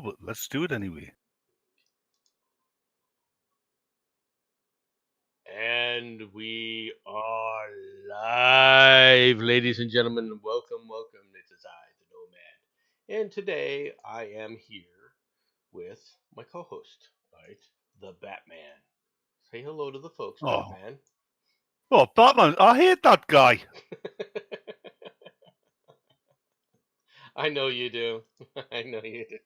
but let's do it anyway. And we are live, ladies and gentlemen. Welcome, welcome. This is I, the Nomad. And today I am here with my co-host, right? The Batman. Say hello to the folks, Batman. Oh, Batman, I hate that guy. I know you do. I know you do.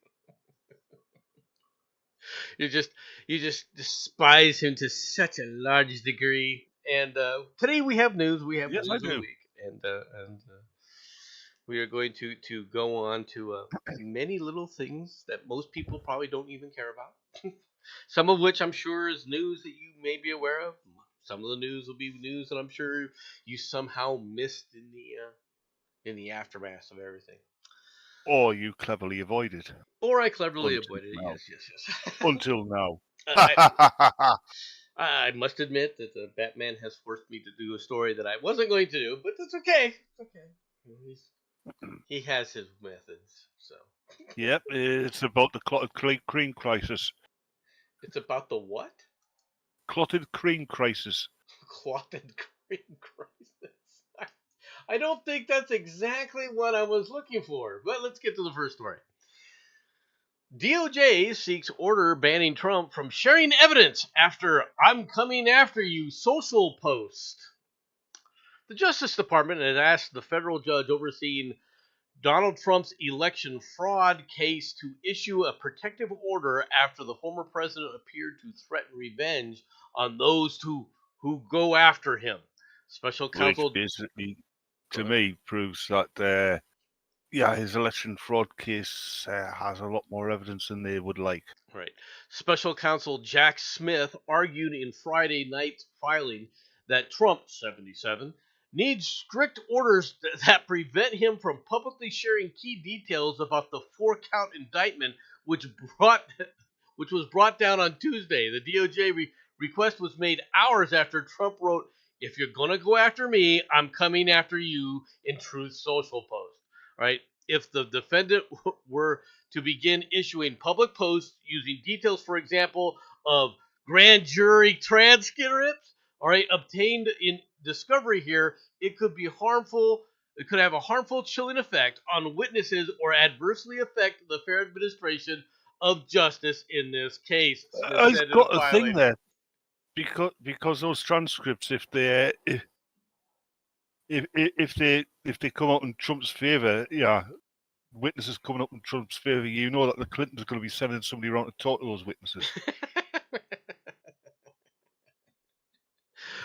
You just despise him to such a large degree. And today we have news. We have Yes, news I of the do. week, and we are going to go on to many little things that most people probably don't even care about. Some of which I'm sure is news that you may be aware of. Some of the news will be news that I'm sure you somehow missed in the aftermath of everything. Or you cleverly avoided. Or I cleverly Until avoided it. now. Yes. Until now. I must admit that the Batman has forced me to do a story that I wasn't going to do, but that's okay. It's okay. He has his methods, so. Yep, it's about the clotted cream crisis. It's about the what? Clotted cream crisis. Clotted cream crisis. I don't think that's exactly what I was looking for, but let's get to the first story. DOJ seeks order banning Trump from sharing evidence after "I'm coming after you" social post. The Justice Department has asked the federal judge overseeing Donald Trump's election fraud case to issue a protective order after the former president appeared to threaten revenge on those who go after him. Special counsel. Which basically, to me, proves that his election fraud case has a lot more evidence than they would like. Right. Special counsel Jack Smith argued in Friday night's filing that Trump, 77, needs strict orders that prevent him from publicly sharing key details about the 4-count indictment, which was brought down on Tuesday. The DOJ request was made hours after Trump wrote, "If you're gonna go after me, I'm coming after you," in Truth Social post. Right. If the defendant were to begin issuing public posts using details, for example, of grand jury transcripts, all right, obtained in discovery here, it could be harmful. It could have a harmful, chilling effect on witnesses or adversely affect the fair administration of justice in this case. Smith I've said in a got a thing filing. there because those transcripts, if they come out in Trump's favor, witnesses coming up in Trump's favor, you know that the Clintons are going to be sending somebody around to talk to those witnesses,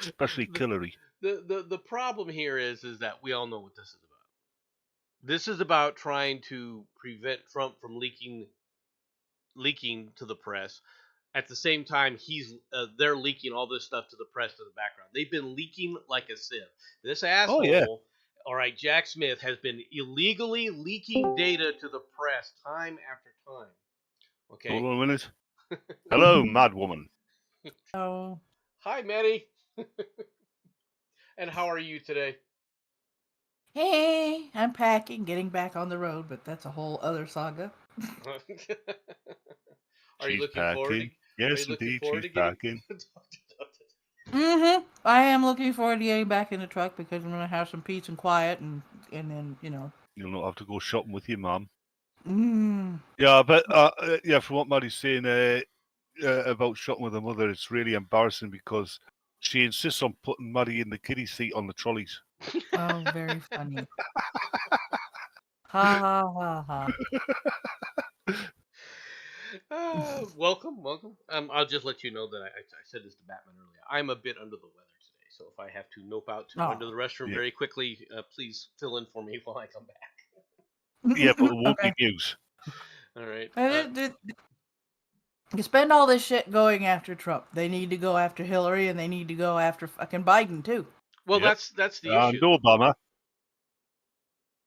especially Hillary. The problem here is that we all know what this is about. This is about trying to prevent Trump from leaking to the press. At the same time, they're leaking all this stuff to the press in the background. They've been leaking like a sieve. This asshole, all right, Jack Smith, has been illegally leaking data to the press time after time. Okay. Hold on a minute. Hello, mad woman. Oh. Hi, Maddie. And how are you today? Hey, I'm packing, getting back on the road, but that's a whole other saga. Are you looking forward to? Yes, indeed, she's packing. I am looking forward to getting back in the truck because I'm gonna have some peace and quiet, and then you'll not have to go shopping with your mum. Mm. Yeah, but from what Maddie's saying about shopping with her mother, it's really embarrassing because she insists on putting Maddie in the kiddie seat on the trolleys. Oh, very funny. Ha ha ha ha. Welcome. I'll just let you know that I said this to Batman earlier. I'm a bit under the weather today, so if I have to nope out to go into the restroom very quickly, please fill in for me while I come back. Yeah, but it won't be news. All right. You spend all this shit going after Trump. They need to go after Hillary, and they need to go after fucking Biden too. Well, that's the issue. And Obama.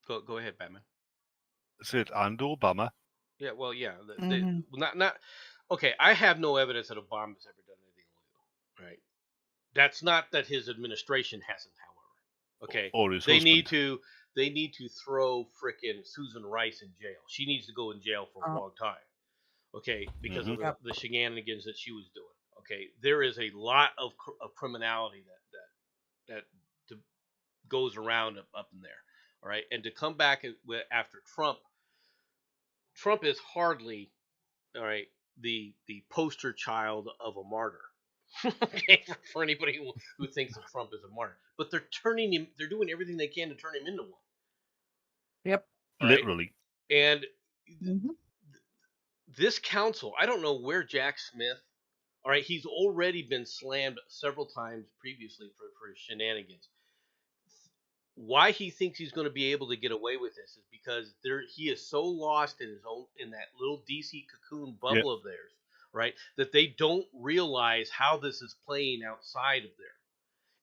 Go ahead, Batman. I said and Obama. Yeah, well, yeah. Not okay. I have no evidence that Obama's ever done anything illegal. Right. That's not that his administration hasn't, however. Okay. Or his husband. They need to throw frickin' Susan Rice in jail. She needs to go in jail for a long time. okay, because Mhm. of Yep. the shenanigans that she was doing. Okay, there is a lot of criminality that goes around up in there. All right, and to come back after Trump is hardly all right the poster child of a martyr. Okay, for anybody who thinks that Trump is a martyr, but they're doing everything they can to turn him into one. Yep. All right, Literally. and Hmm. this council, I don't know where Jack Smith. All right, he's already been slammed several times previously for his shenanigans. Why he thinks he's going to be able to get away with this is because he is so lost in that little DC cocoon Yeah. bubble of theirs, right? That they don't realize how this is playing outside of there.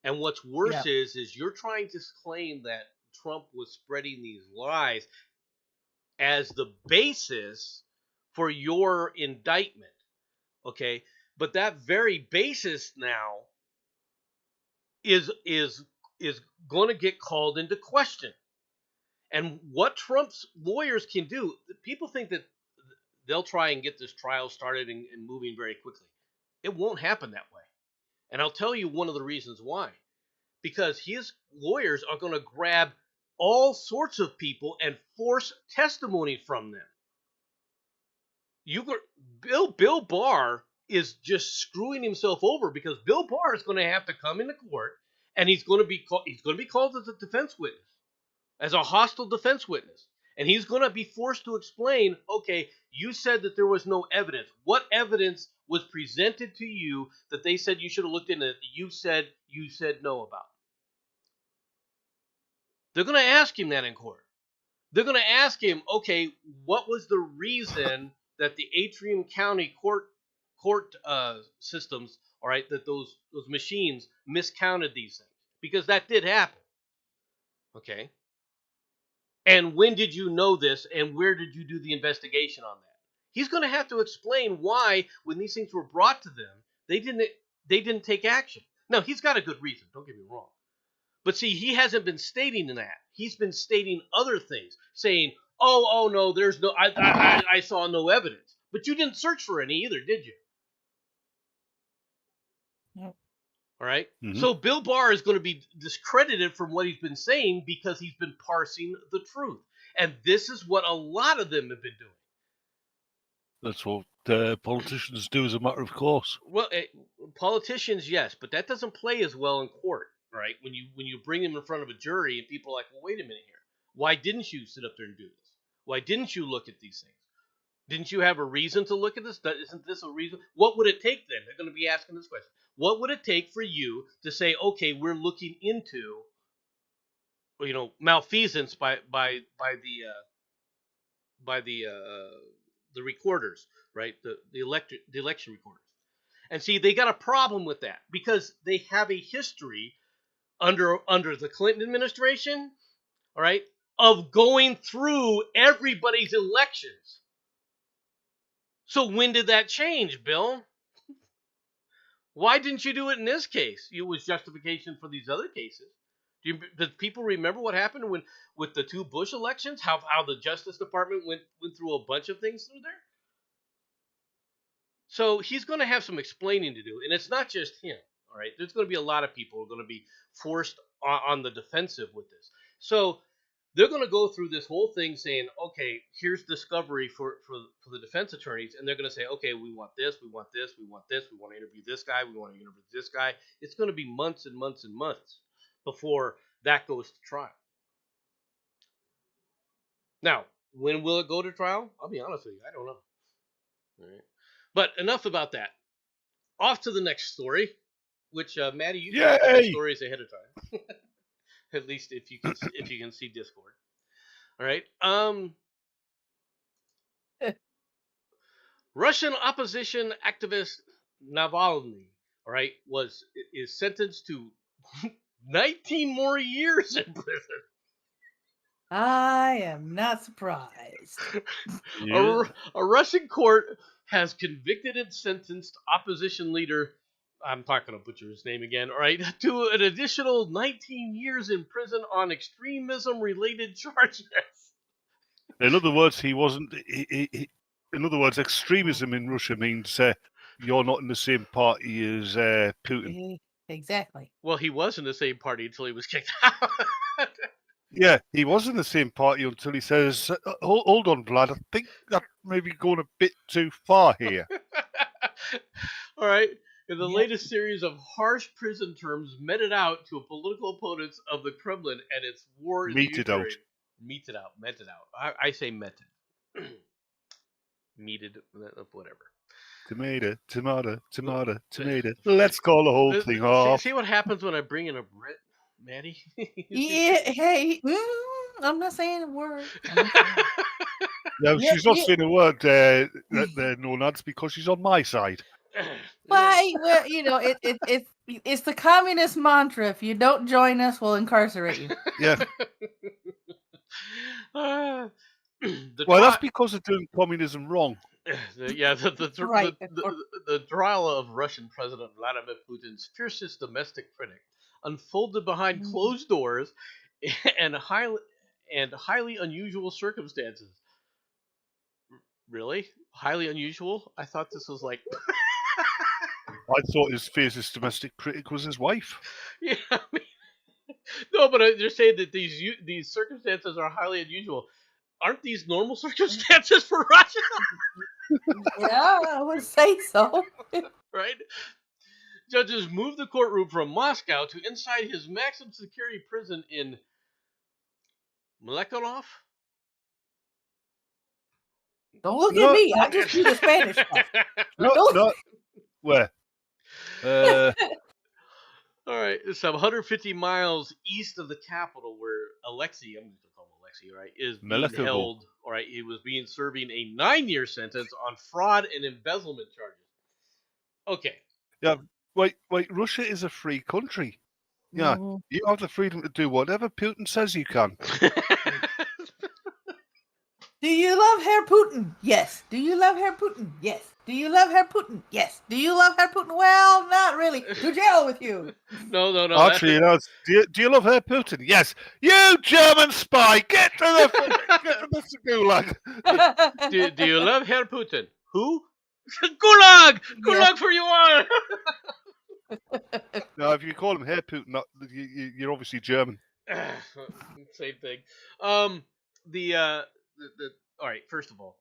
And what's worse Yeah. is you're trying to claim that Trump was spreading these lies as the basis for your indictment, okay? But that very basis now is going to get called into question. And what Trump's lawyers can do, people think that they'll try and get this trial started and moving very quickly. It won't happen that way. And I'll tell you one of the reasons why. Because his lawyers are going to grab all sorts of people and force testimony from them. Bill Barr is just screwing himself over because Bill Barr is going to have to come into court and he's going to be called as a defense witness, as a hostile defense witness. And he's going to be forced to explain, okay, you said that there was no evidence. What evidence was presented to you that they said you should have looked into that you said no about? They're going to ask him that in court. They're going to ask him, okay, what was the reason that the Atrium County court systems, all right, that those machines miscounted these things? Because that did happen. Okay. And when did you know this, and where did you do the investigation on that? He's going to have to explain why, when these things were brought to them, they didn't take action. Now, he's got a good reason, don't get me wrong. But see, he hasn't been stating that. He's been stating other things, saying, "Oh no, there's no, I saw no evidence." But you didn't search for any either, did you? Nope. All right. Mhm. So Bill Barr is going to be discredited from what he's been saying because he's been parsing the truth, and this is what a lot of them have been doing. That's what politicians do as a matter of course. Well, politicians, yes, but that doesn't play as well in court, right? When you bring them in front of a jury and people are like, well, wait a minute here. Why didn't you sit up there and do this? Why didn't you look at these things? Didn't you have a reason to look at this? Isn't this a reason? What would it take then? They're going to be asking this question. What would it take for you to say, okay, we're looking into, malfeasance by the recorders, right? The election recorders. And see, they got a problem with that because they have a history under the Clinton administration, all right, of going through everybody's elections. So when did that change, Bill? Why didn't you do it in this case? It was justification for these other cases. Do people remember what happened with the two Bush elections? How the Justice Department went through a bunch of things through there? So he's going to have some explaining to do, and it's not just him. All right, there's going to be a lot of people who are going to be forced on the defensive with this. So they're going to go through this whole thing saying, okay, here's discovery for the defense attorneys, and they're going to say, okay, we want this, we want this, we want this, we want to interview this guy, we want to interview this guy. It's going to be months and months and months before that goes to trial. Now, when will it go to trial? I'll be honest with you, I don't know. All right. But enough about that. Off to the next story, which Maddie, you can get the stories ahead of time. At least if you can see Discord. All right. Russian opposition activist Navalny, all right, is sentenced to 19 more years in prison. I am not surprised. Yeah. A Russian court has convicted and sentenced opposition leader, I'm not going to butcher his name again, all right, to an additional 19 years in prison on extremism-related charges. In other words, he wasn't. in other words, extremism in Russia means you're not in the same party as Putin. Exactly. Well, he was in the same party until he was kicked out. Yeah, he was in the same party until he says, hold on, Vlad, I think that may be going a bit too far here. All right. In the Yeah. latest series of harsh prison terms meted out to political opponents of the Kremlin and its war in the Meted out. Ukraine. Meted out. I say meted. Meted, whatever. Tomato. Let's call the whole thing off. See what happens when I bring in a Brit, Maddie? Yeah. Hey. I'm not saying a word. No, Yeah, she's not yeah. saying a word, Nonads, because she's on my side. Why? Well, you know, it's the communist mantra. If you don't join us, we'll incarcerate you. Yeah. Well, That's because they're doing communism wrong. Right. The trial of Russian President Vladimir Putin's fiercest domestic critic unfolded behind closed doors and highly unusual circumstances. Really? Highly unusual? I thought this was like... I thought his fiercest domestic critic was his wife. Yeah, I mean... No, but they're saying that these circumstances are highly unusual. Aren't these normal circumstances for Russia? Yeah, I would say so. Right? Judges moved the courtroom from Moscow to inside his maximum security prison in Mlekhanov. Don't look at me. I just do the Spanish stuff. No. Where? All right, some 150 miles east of the capital, where Alexei, I'm going to call him Alexei, right, is being held. All right, he was serving a 9-year sentence on fraud and embezzlement charges. Okay. Yeah. Wait. Russia is a free country. Yeah, you have the freedom to do whatever Putin says you can. Do you love Herr Putin? Yes. Do you love Herr Putin? Yes. Do you love Herr Putin? Yes. Do you love Herr Putin? Well, not really. To jail with you. No. Actually, do you love Herr Putin? Yes. You German spy, get to the gulag. Do you love Herr Putin? Who? Gulag! Gulag for you all! Now, if you call him Herr Putin, you're obviously German. Same thing. All right, first of all,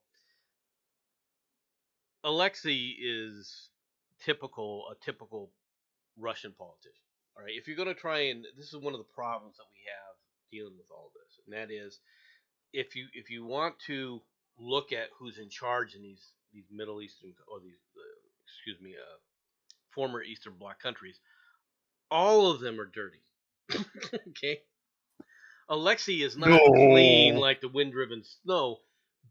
Alexei is a typical Russian politician. All right, if you're going to try and, this is one of the problems that we have dealing with all this, and that is, if you want to look at who's in charge in these Middle Eastern, or these former Eastern Bloc countries, all of them are dirty. Okay, Alexei is not clean like the wind-driven snow,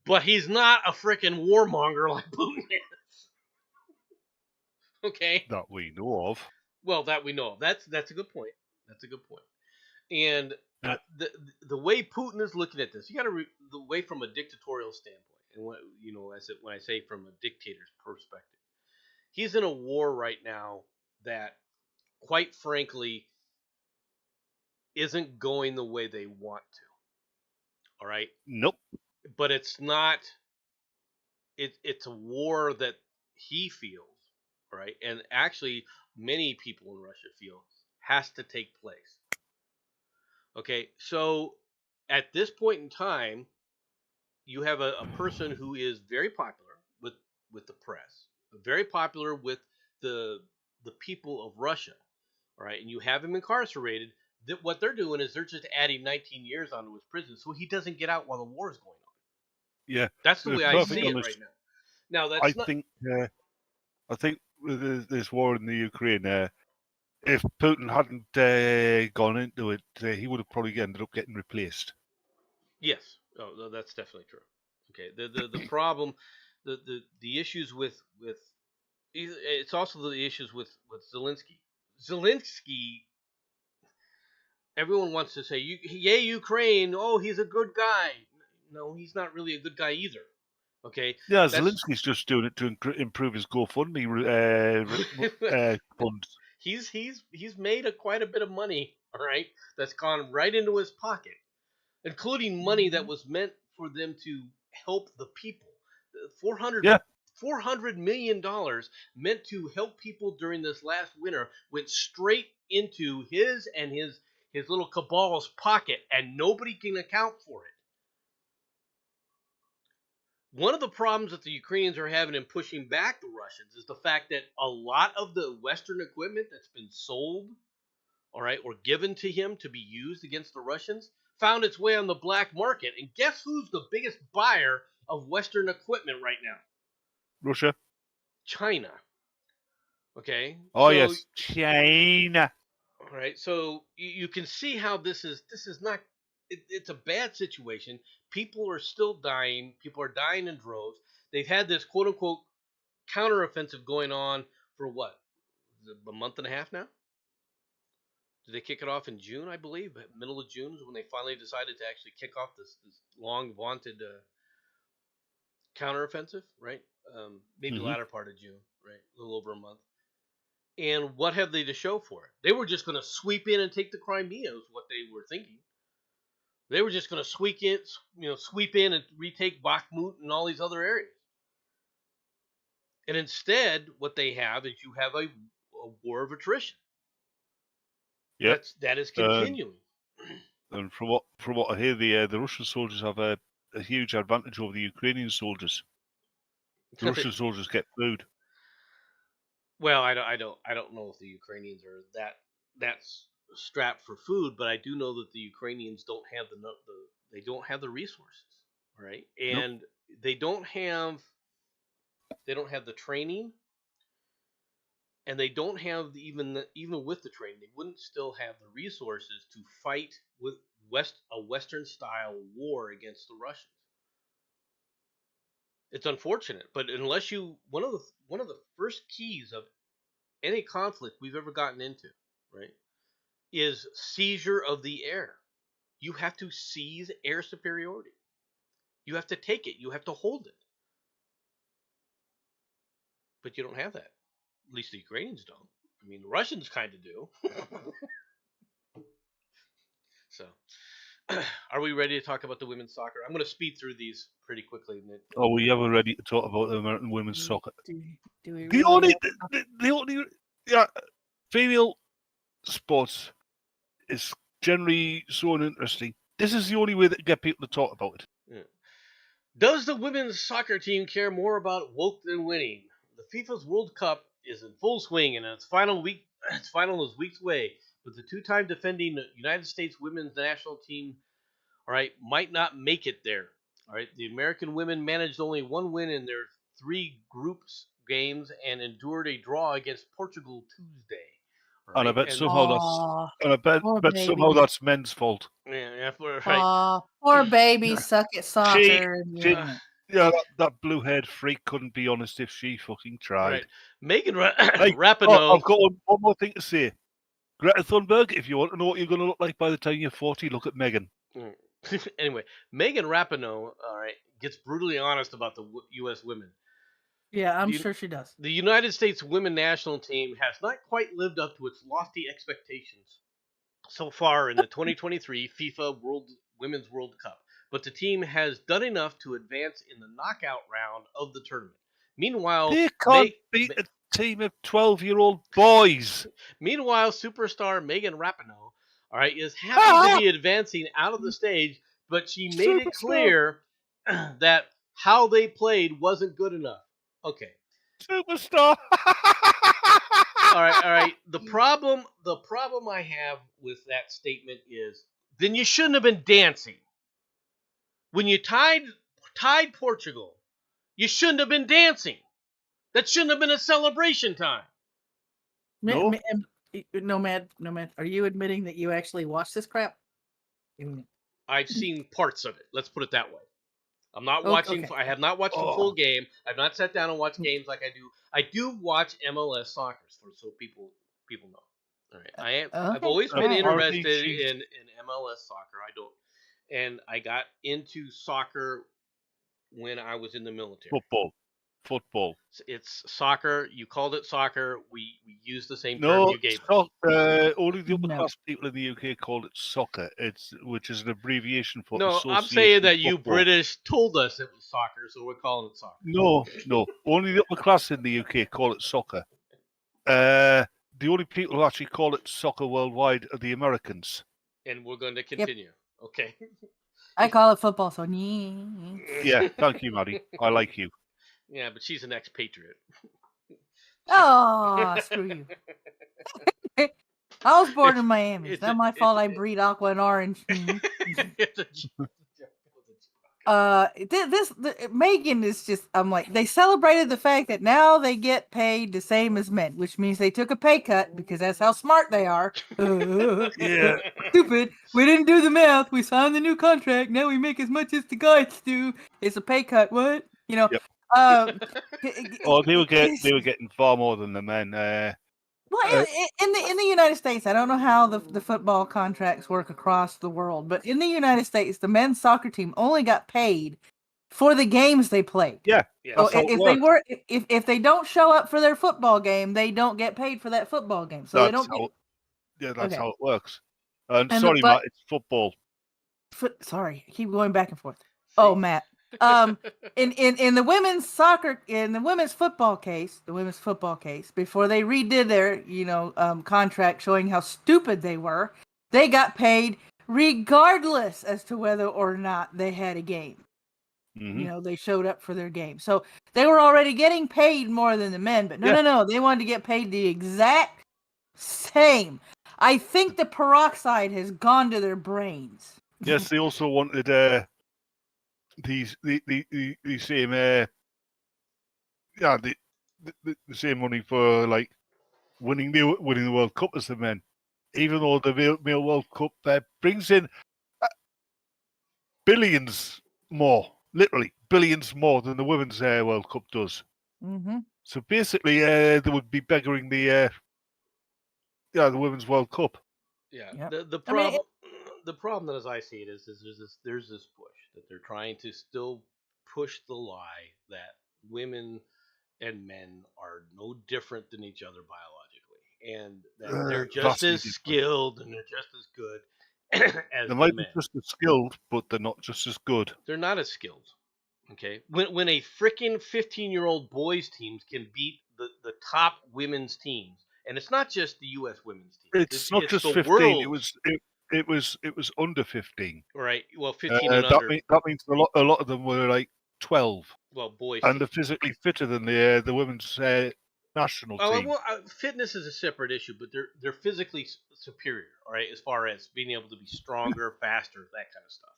but he's not a frickin' warmonger like Putin is. Okay, that we know of. Well, that we know of. That's a good point. And the way Putin is looking at this, you got to the way from a dictatorial standpoint, and when I say from a dictator's perspective, he's in a war right now that, quite frankly, isn't going the way they want to. All right. Nope. But it's not. It's a war that he feels, right, and actually many people in Russia feel has to take place. Okay, so at this point in time, you have a person who is very popular with the press, very popular with the people of Russia, all right, and you have him incarcerated. That what they're doing is they're just adding 19 years onto his prison, so he doesn't get out while the war is going on. Yeah, that's the way I see it right now. Now that's I think with this war in the Ukraine, if Putin hadn't gone into it, he would have probably ended up getting replaced. Yes, that's definitely true. Okay, the problem, the issues with it's also the issues with Zelensky. Zelensky, everyone wants to say, yay Ukraine! Oh, he's a good guy. No, he's not really a good guy either. Okay. Yeah, Zelensky's just doing it to improve his GoFundMe funds. He's made quite a bit of money. All right, that's gone right into his pocket, including money that was meant for them to help the people. $400 Yeah. $400 million meant to help people during this last winter went straight into his and his little cabal's pocket, and nobody can account for it. One of the problems that the Ukrainians are having in pushing back the Russians is the fact that a lot of the Western equipment that's been sold, all right, or given to him to be used against the Russians found its way on the black market. And guess who's the biggest buyer of Western equipment right now? Russia. China. Okay. Oh, so, yes. China. All right. So you can see how this is not. It's a bad situation. People are still dying. People are dying in droves. They've had this quote unquote counteroffensive going on for what? A month and a half now? Did they kick it off in June, I believe? Middle of June is when they finally decided to actually kick off this long vaunted counteroffensive, right? Maybe latter part of June, right? A little over a month. And what have they to show for it? They were just going to sweep in and take the Crimea, is what they were thinking. They were just going to sweep in and retake Bakhmut and all these other areas. And instead, what they have is you have a war of attrition. Yep. That is continuing. And from what I hear, the Russian soldiers have a huge advantage over the Ukrainian soldiers. The Russian soldiers get food. Well, I don't know if the Ukrainians are that strapped for food, but I do know that the Ukrainians don't have the resources, right? And they don't have the training, and they don't have even with the training, they wouldn't still have the resources to fight with a Western style war against the Russians. It's unfortunate, but unless one of the first keys of any conflict we've ever gotten into, right, is seizure of the air. You have to seize air superiority. You have to take it. You have to hold it. But you don't have that. At least the Ukrainians don't. I mean, the Russians kind of do. So, are we ready to talk about the women's soccer? I'm going to speed through these pretty quickly. Oh, we ever ready to talk about the American women's soccer? Do we The only female sports is generally so uninteresting. This is the only way that get people to talk about it. Yeah. Does the women's soccer team care more about woke than winning? The FIFA's World Cup is in full swing, and its final is weeks away. But the two-time defending United States women's national team, all right, might not make it there. All right, the American women managed only one win in their 3 groups games and endured a draw against Portugal Tuesday. Right? And I bet somehow that's men's fault. Yeah, right. Poor baby, suck at soccer. That blue-haired freak couldn't be honest if she fucking tried. Right. Megan Rapinoe. I've got one more thing to say. Greta Thunberg, if you want to know what you're going to look like by the time you're 40, look at Megan. Anyway, Megan Rapinoe, all right, gets brutally honest about the U.S. women. Yeah, I'm sure she does. The United States women national team has not quite lived up to its lofty expectations so far in the 2023 FIFA Women's World Cup, but the team has done enough to advance in the knockout round of the tournament. Meanwhile, they can't beat a team of 12-year-old boys. Meanwhile, superstar Megan Rapinoe, all right, is happy to be advancing out of the stage, but she made it clear that how they played wasn't good enough. Okay. Superstar. All right. The problem I have with that statement is, then you shouldn't have been dancing. When you tied Portugal, you shouldn't have been dancing. That shouldn't have been a celebration time. No. Nomad, are you admitting that you actually watched this crap? I've seen parts of it. Let's put it that way. I'm not watching. Okay. I have not watched the full game. I've not sat down and watched games like I do. I do watch MLS soccer, so people know. All right. I've always been interested in MLS soccer. And I got into soccer when I was in the military. Football. football. It's soccer. You called it soccer. We use the same term No, you gave us. only the upper No. class people in the UK call it soccer. Which is an abbreviation for No, I'm Association saying that you Football. British told us it was soccer, so we're calling it soccer. No, only the upper class in the UK call it soccer. The only people who actually call it soccer worldwide are the Americans. And we're going to continue. Okay. I call it football, so Yeah, thank you, Maddie. I like you. Yeah, but she's an expatriate. Oh, screw you. I was born in Miami. It's not my fault I breed aqua and orange. It's a joke. Megan is just, I'm like, they celebrated the fact that now they get paid the same as men, which means they took a pay cut because that's how smart they are. Yeah. Stupid. We didn't do the math. We signed the new contract. Now we make as much as the guys do. It's a pay cut. What? You know? Yep. Oh, they were getting far more than the men. Well, in the United States, I don't know how the football contracts work across the world, but in the United States, the men's soccer team only got paid for the games they played. Yeah. So if they don't show up for their football game, they don't get paid for that football game. So that's how it works. And sorry, Matt, it's football. Sorry, I keep going back and forth. Oh, Matt. In the women's soccer, in the women's football case, before they redid their, contract showing how stupid they were, they got paid regardless as to whether or not they had a game. Mm-hmm. They showed up for their game. So they were already getting paid more than the men, but no, they wanted to get paid the exact same. I think the peroxide has gone to their brains. Yes, they also wanted the same the same money for like winning the World Cup as the men, even though the male World Cup brings in billions more, literally billions more than the women's World Cup does. Mm-hmm. So basically, they would be beggaring the women's World Cup. Yeah. Yep. The problem the problem that as I see it is there's this push that they're trying to still push the lie that women and men are no different than each other biologically, and that they're just as skilled and they're just as good as they might men. be just as skilled, but they're not just as good. They're not as skilled. Okay, when a freaking 15-year-old boys teams can beat the top women's teams, and it's not just the U.S. women's team. It's not just the 15. World. It was under 15. Right. Well, 15 and under. That means a lot of them were like 12. Well, boys. And they're physically fitter than the women's national team. Well, fitness is a separate issue, but they're physically superior. All right, as far as being able to be stronger, faster, that kind of stuff.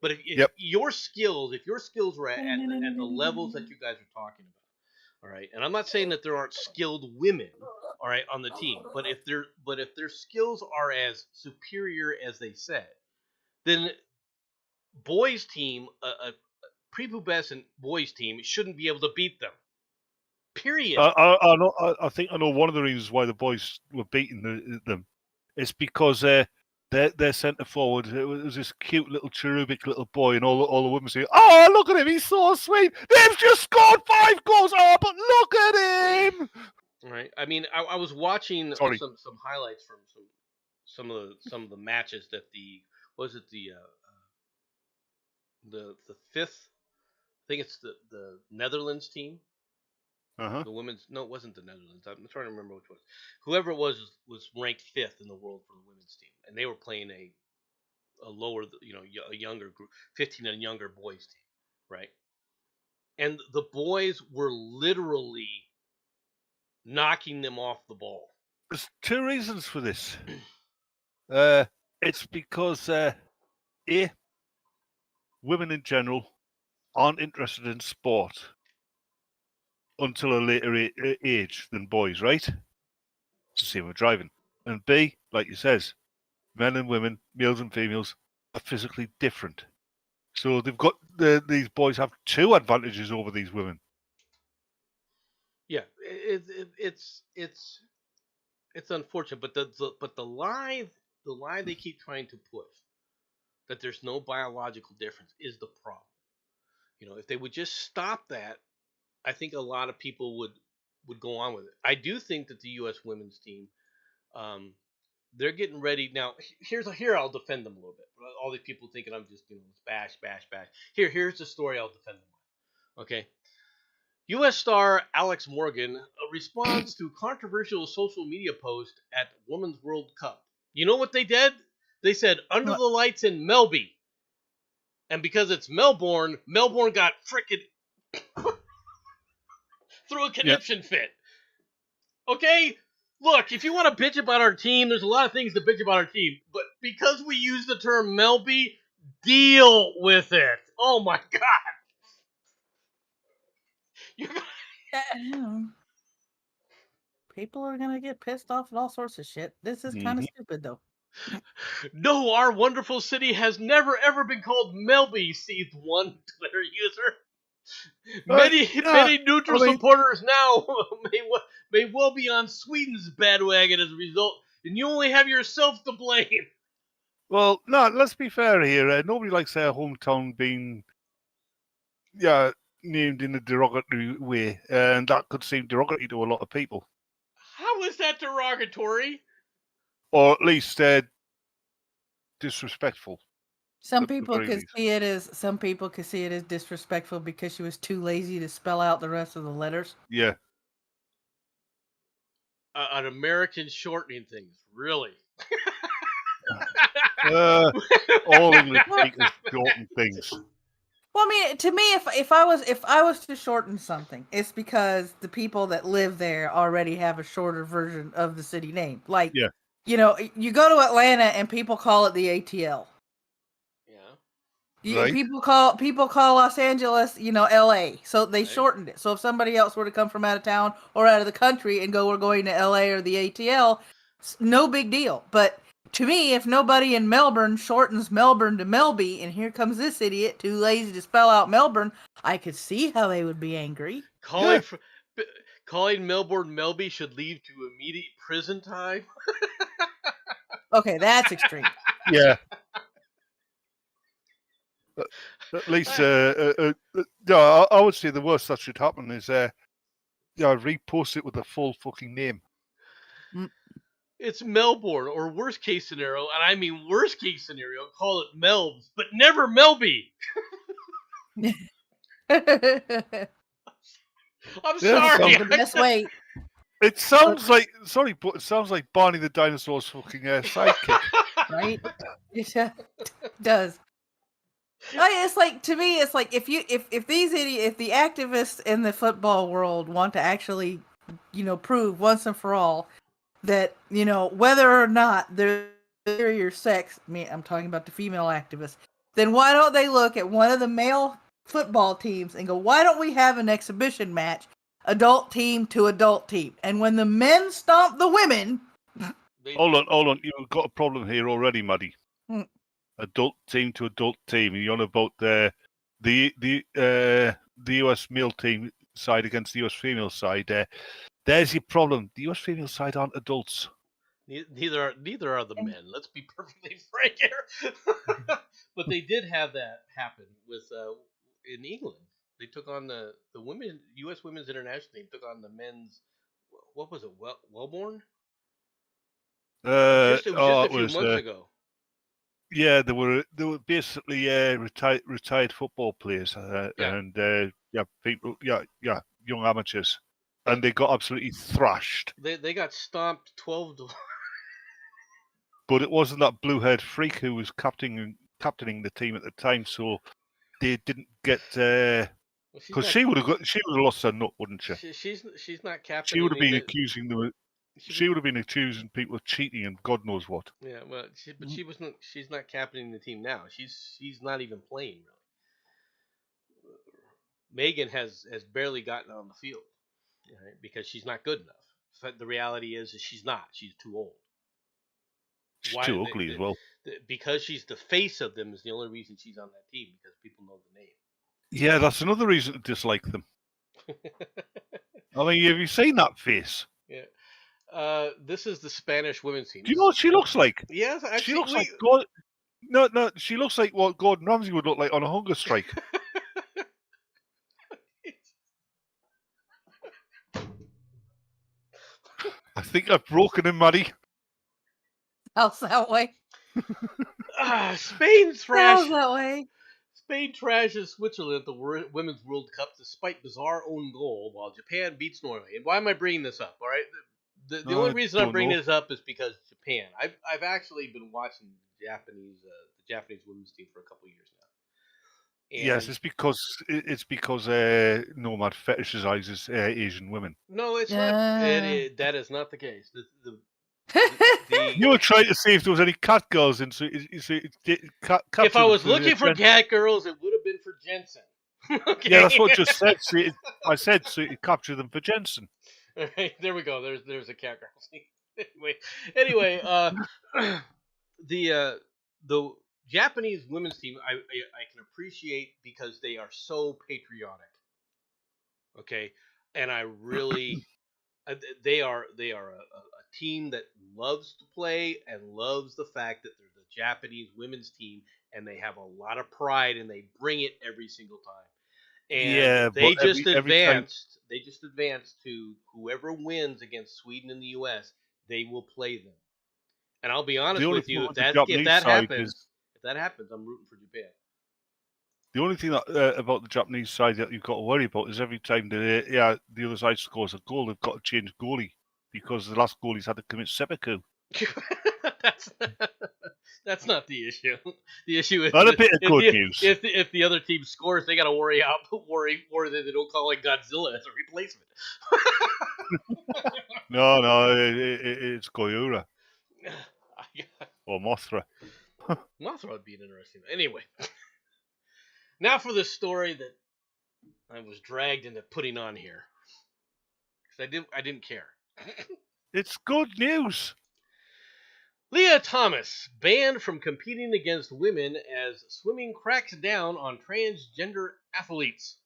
But if your skills were at the levels that you guys are talking about, all right, and I'm not saying that there aren't skilled women, all right, on the team, but if their skills are as superior as they said, then boys team, a prepubescent boys team shouldn't be able to beat them. Period. I think I know one of the reasons why the boys were beating them. It's because their centre forward, it was this cute little cherubic little boy, and all the women say, "Oh, look at him, he's so sweet. They've just scored 5 goals. Oh, but look at him!" Right. I mean, I was watching some highlights from some of the matches that the fifth. I think it's the Netherlands team. Uh-huh. The women's, no, it wasn't the Netherlands. I'm trying to remember which was. Whoever it was ranked 5th in the world for the women's team, and they were playing a lower, a younger group, 15 and younger boys team, right? And the boys were literally knocking them off the ball. There's 2 reasons for this. It's because women in general aren't interested in sport until a later age than boys, right? It's the same with driving. And B, like you says, men and women, males and females, are physically different. So they've got these boys have 2 advantages over these women. Yeah, it's unfortunate, but the lie they keep trying to push that there's no biological difference is the problem. If they would just stop that, I think a lot of people would go on with it. I do think that the U.S. women's team, they're getting ready now. Here I'll defend them a little bit. All these people thinking I'm just bash. Here's the story I'll defend them with. Okay. U.S. star Alex Morgan responds to controversial social media post at Women's World Cup. You know what they did? They said under the lights in Melby. And because it's Melbourne got frickin' threw a conniption fit. Okay? Look, if you want to bitch about our team, there's a lot of things to bitch about our team. But because we use the term Melby, deal with it. Oh my God. People are gonna get pissed off at all sorts of shit. This is kind of stupid, though. No, our wonderful city has never ever been called Melby, seethed one Twitter user. Many neutral supporters now may well be on Sweden's bandwagon as a result, and you only have yourself to blame. Well, no, let's be fair here. Nobody likes their hometown being named in a derogatory way, and that could seem derogatory to a lot of people. How is that derogatory? Or at least disrespectful. Some people could see it as disrespectful because she was too lazy to spell out the rest of the letters. Yeah. An American shortening things, really. All English speakers shorten things. Well, I mean, to me, if I was to shorten something, it's because the people that live there already have a shorter version of the city name. Like, you know, you go to Atlanta and people call it the ATL. Yeah. Right. People call Los Angeles, LA. So they shortened it. So if somebody else were to come from out of town or out of the country and go, we're going to LA or the ATL, no big deal. But to me, if nobody in Melbourne shortens Melbourne to Melby, and here comes this idiot too lazy to spell out Melbourne, I could see how they would be angry. Calling Melbourne Melby should lead to immediate prison time. Okay, that's extreme. Yeah. At least, I would say the worst that should happen is, repost it with the full fucking name. It's Melbourne, or worst case scenario, and I mean worst case scenario, call it Melbs, but never Melby. I'm sorry. Best way. It sounds like but it sounds like Barney the dinosaur's fucking sidekick. Right? It does. It's like, to me, it's like if the activists in the football world want to actually, prove once and for all that, whether or not they're your sex, I'm talking about the female activists, then why don't they look at one of the male football teams and go, why don't we have an exhibition match, adult team to adult team? And when the men stomp the women... Hold on. You've got a problem here already, Maddie. Adult team to adult team. You're on about the US male team side against the US female side. There's your problem. The US female side aren't adults. Neither are the men. Let's be perfectly frank here. But they did have that happen with in England. They took on the women. U.S. Women's International team took on the men's. What was it? Wellborn. It was just a few months ago. Yeah, they were basically retired football players and people, young amateurs. And they got absolutely thrashed. They got stomped 12-1. But it wasn't that blue-haired freak who was captaining the team at the time, so they didn't get. Because she would have lost her nut, wouldn't she? She's not captaining. She would have been accusing them. She would have been accusing people of cheating and God knows what. Yeah, well, she wasn't. She's not captaining the team now. She's not even playing really. Megan has barely gotten on the field. Right? Because she's not good enough. But the reality is she's not. She's too old. She's too ugly as well. Because she's the face of them is the only reason she's on that team, because people know the name. Yeah, that's another reason to dislike them. I mean, have you seen that face? Yeah. This is the Spanish women's team. Do you know what she looks like? Yes, actually. She looks like God. No, she looks like what Gordon Ramsay would look like on a hunger strike. think I've broken him, Maddie. How's that way? Spain How's thrashed. that way? Spain trashes Switzerland at the Women's World Cup despite bizarre own goal, while Japan beats Norway. And why am I bringing this up? All right, the only reason I'm bringing this up is because Japan. I've actually been watching the Japanese women's team for a couple of years now. And yes, it's because Nomad fetishizes Asian women. No, it's not. That is not the case. You were trying to see if there was any cat girls in. If I was looking for cat girls, it would have been for Jensen. Okay? Yeah, that's what I just said. I said so you capture them for Jensen. All right, there we go. There's a cat girl. anyway, the Japanese women's team I can appreciate because they are so patriotic. Okay, and I really they are a team that loves to play and loves the fact that they're the Japanese women's team and they have a lot of pride and they bring it every single time. And they just advanced. They just advanced to whoever wins against Sweden and the U.S. They will play them. And I'll be honest with you, if that happens, I'm rooting for Japan. The only thing that about the Japanese side that you've got to worry about is every time the other side scores a goal, they've got to change goalie because the last goalie's had to commit seppuku. That's not the issue. The issue is a bit of good news. If the other team scores, they got to worry that they don't call it Godzilla as a replacement. No, it's Goyura or Mothra. Mothra would be interesting. Anyway, now for the story that I was dragged into putting on here because I didn't care. It's good news. Leah Thomas banned from competing against women as swimming cracks down on transgender athletes.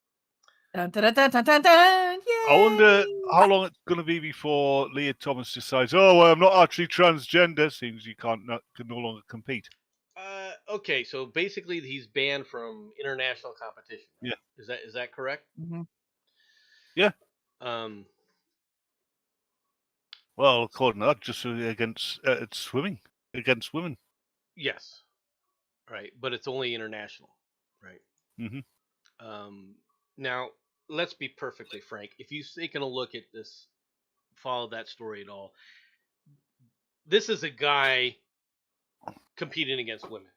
Dun, dun, dun, dun, dun, dun. I wonder how long it's going to be before Leah Thomas decides, oh, well, I'm not actually transgender, seems you can no longer compete. Okay, so basically he's banned from international competition. Yeah. Is that correct? Mm-hmm. Yeah. Well, according to that, just against swimming against women. Yes. Right, but it's only international, right? Mm-hmm. Now, let's be perfectly frank. If you've taken a look at this, followed that story at all, this is a guy competing against women,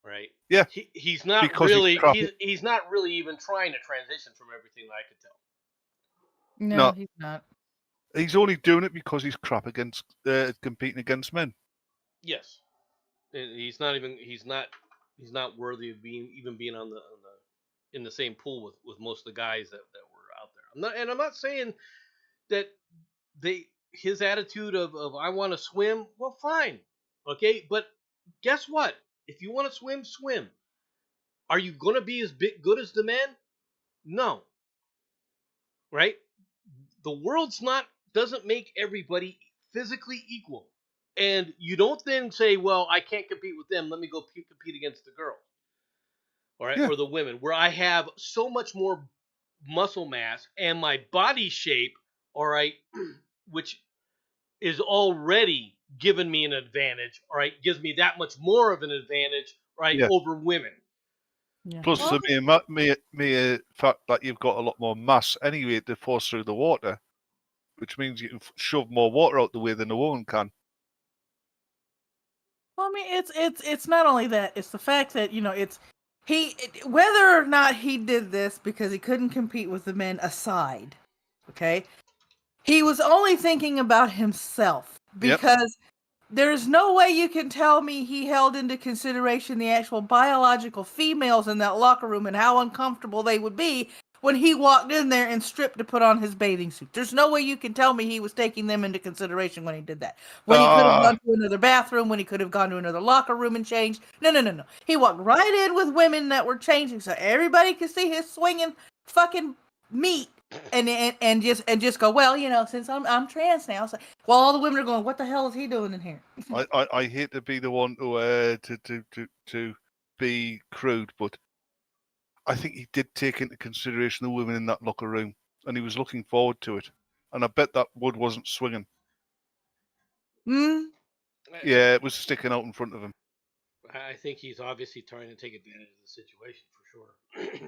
right? Yeah. He's not because really he's not really even trying to transition from everything that I could tell. No, he's not. He's only doing it because he's crap against competing against men. Yes, he's not worthy of being on the in the same pool with most of the guys that were out there. I'm not saying that his attitude of I want to swim. Well, fine, okay, but guess what? If you want to swim, swim. Are you going to be as good as the men? No. Right? The world's doesn't make everybody physically equal. And you don't then say, well, I can't compete with them. Let me go compete against the girls. All right? Yeah. Or the women, where I have so much more muscle mass and my body shape, all right, which is already given me an advantage, all right, gives me that much more of an advantage, right, over women. Yeah. Plus, the fact that you've got a lot more mass anyway to force through the water, which means you can shove more water out the way than a woman can. Well, I mean, it's not only that; it's the fact that whether or not he did this because he couldn't compete with the men aside, okay, he was only thinking about himself because. There's no way you can tell me he held into consideration the actual biological females in that locker room and how uncomfortable they would be when he walked in there and stripped to put on his bathing suit. There's no way you can tell me he was taking them into consideration when he did that. When he could have gone to another bathroom, when he could have gone to another locker room and changed. No. He walked right in with women that were changing so everybody could see his swinging fucking meat. And just go, well, since I'm trans now, so, well, all the women are going, what the hell is he doing in here? I hate to be the one to be crude, but I think he did take into consideration the women in that locker room, and he was looking forward to it. And I bet that wood wasn't swinging. Hmm. Yeah, it was sticking out in front of him. I think he's obviously trying to take advantage of the situation for sure.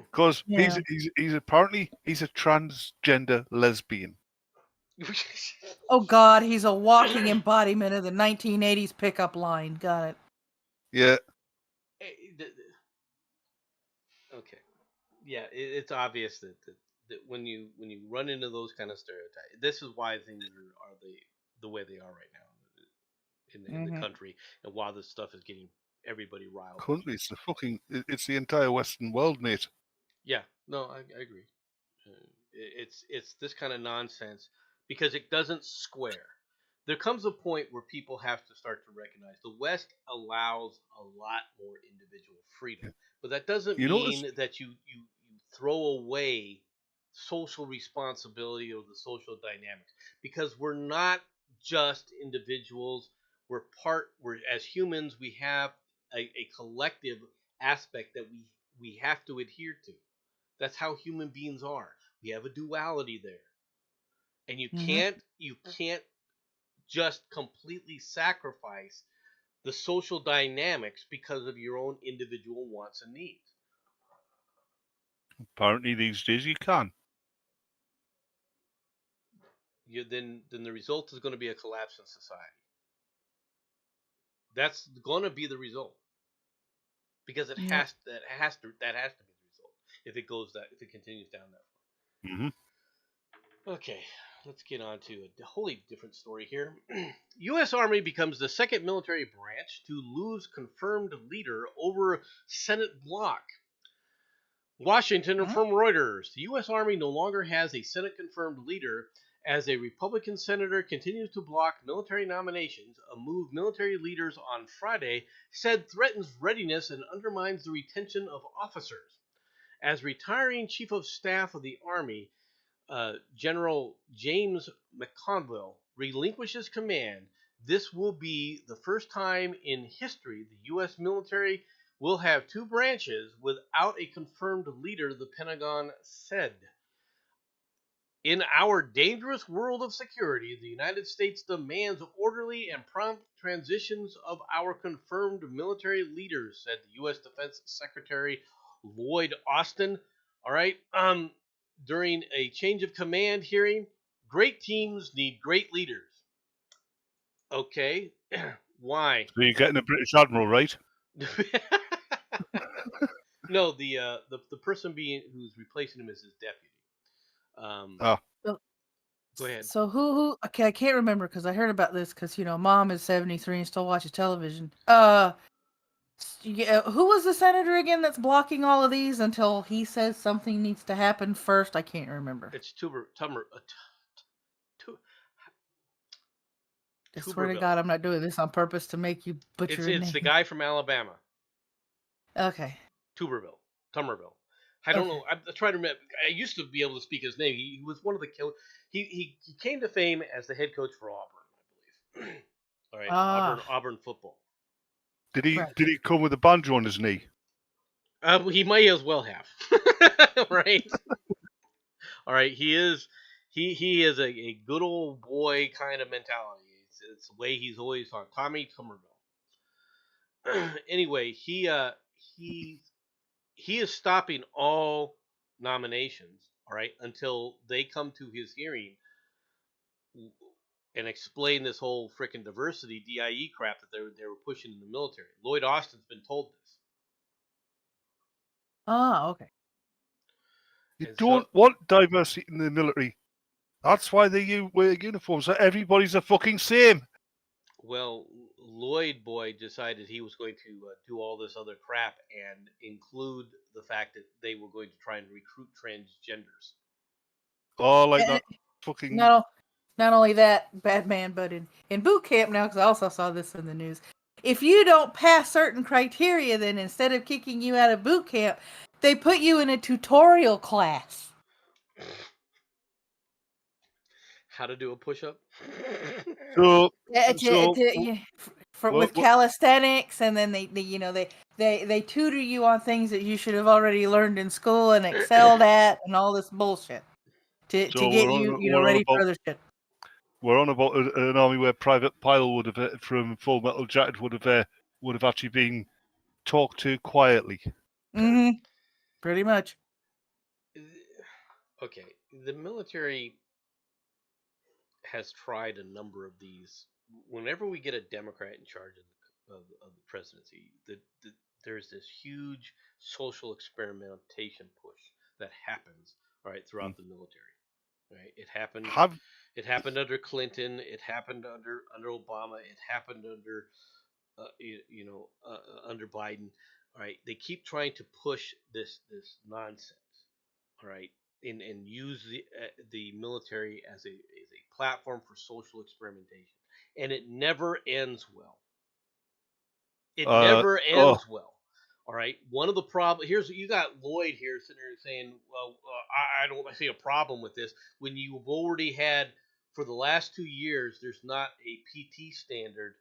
Because Yeah. he's apparently he's a transgender lesbian. Oh God, he's a walking embodiment of the 1980s pickup line. Got it. Yeah. Okay. Yeah, it's obvious that when you run into those kind of stereotypes, this is why things are the way they are right now in the country, and why this stuff is getting everybody riled up. Country, it's the entire Western world, mate. Yeah, no, I agree. It's this kind of nonsense because it doesn't square. There comes a point where people have to start to recognize the West allows a lot more individual freedom, but that doesn't mean that you throw away social responsibility or the social dynamics, because we're not just individuals. We're as humans, we have a collective aspect that we have to adhere to. That's how human beings are. We have a duality there. And you can't just completely sacrifice the social dynamics because of your own individual wants and needs. Apparently these days you can. Then the result is going to be a collapse in society. That's going to be the result, because it has to be the result if it continues down that far. Mm-hmm. Okay, let's get on to a wholly different story here. U.S. Army becomes the second military branch to lose confirmed leader over Senate bloc. Washington from Reuters. The U.S. Army no longer has a Senate-confirmed leader as a Republican senator continues to block military nominations, a move military leaders on Friday said threatens readiness and undermines the retention of officers. As retiring Chief of Staff of the Army, General James McConville relinquishes command, this will be the first time in history the U.S. military will have two branches without a confirmed leader, the Pentagon said. In our dangerous world of security, the United States demands orderly and prompt transitions of our confirmed military leaders, said the U.S. Defense Secretary Lloyd Austin. All right. During a change of command hearing, great teams need great leaders. Okay. Why? So you're getting a British admiral, right? No, the person who's replacing him is his deputy. Go ahead. So who? Okay, I can't remember because I heard about this because Mom is 73 and still watches television. Who was the senator again that's blocking all of these until he says something needs to happen first? I can't remember. It's I swear to God, I'm not doing this on purpose to make you butcher his name. It's the guy from Alabama. Okay. Tuberville. I don't know. I'm trying to remember. I used to be able to speak his name. He was one of the killers. He came to fame as the head coach for Auburn, I believe. All right, Auburn football. Did he come with a banjo on his knee? He might as well have. Right. All right. He is a good old boy kind of mentality. It's the way he's always on. Tommy Tuberville. Anyway, he is stopping all nominations, all right, until they come to his hearing and explain this whole frickin' diversity DIE crap that they were pushing in the military. Lloyd Austin's been told this. Oh, okay. You don't want diversity in the military. That's why they wear uniforms. So everybody's the fucking same. Well, Lloyd boy decided he was going to do all this other crap and include the fact that they were going to try and recruit transgenders. Oh, like that fucking... Not only that, bad man, but in boot camp now, because I also saw this in the news, if you don't pass certain criteria, then instead of kicking you out of boot camp, they put you in a tutorial class. How to do a push-up? With calisthenics, and then they tutor you on things that you should have already learned in school and excelled at, and all this bullshit to get you ready for other shit. We're on about an army where Private Pyle would have, from Full Metal Jacket, would have actually been talked to quietly. Mm-hmm. Pretty much. Okay, the military has tried a number of these. Whenever we get a Democrat in charge of the presidency, there's this huge social experimentation push that happens, right, throughout the military. Right, it happened. It happened under Clinton. It happened under Obama. It happened under under Biden. All right, they keep trying to push this nonsense. All right, and use the military as a platform for social experimentation, and it never ends well. It never ends well. All right. One of the problems you got Lloyd here sitting there saying, "Well, I don't see a problem with this." When you've already had for the last 2 years, there's not a PT standard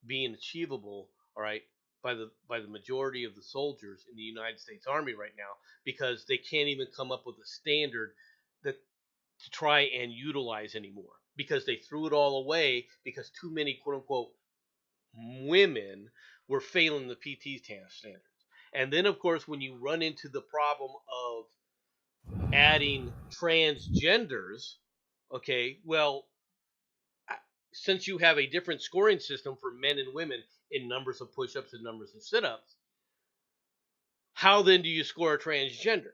being achievable. All right, by the majority of the soldiers in the United States Army right now, because they can't even come up with a standard that to try and utilize anymore, because they threw it all away because too many quote unquote women were failing the PT standards. And then, of course, when you run into the problem of adding transgenders, okay, well, since you have a different scoring system for men and women in numbers of push-ups and numbers of sit-ups, how then do you score a transgender?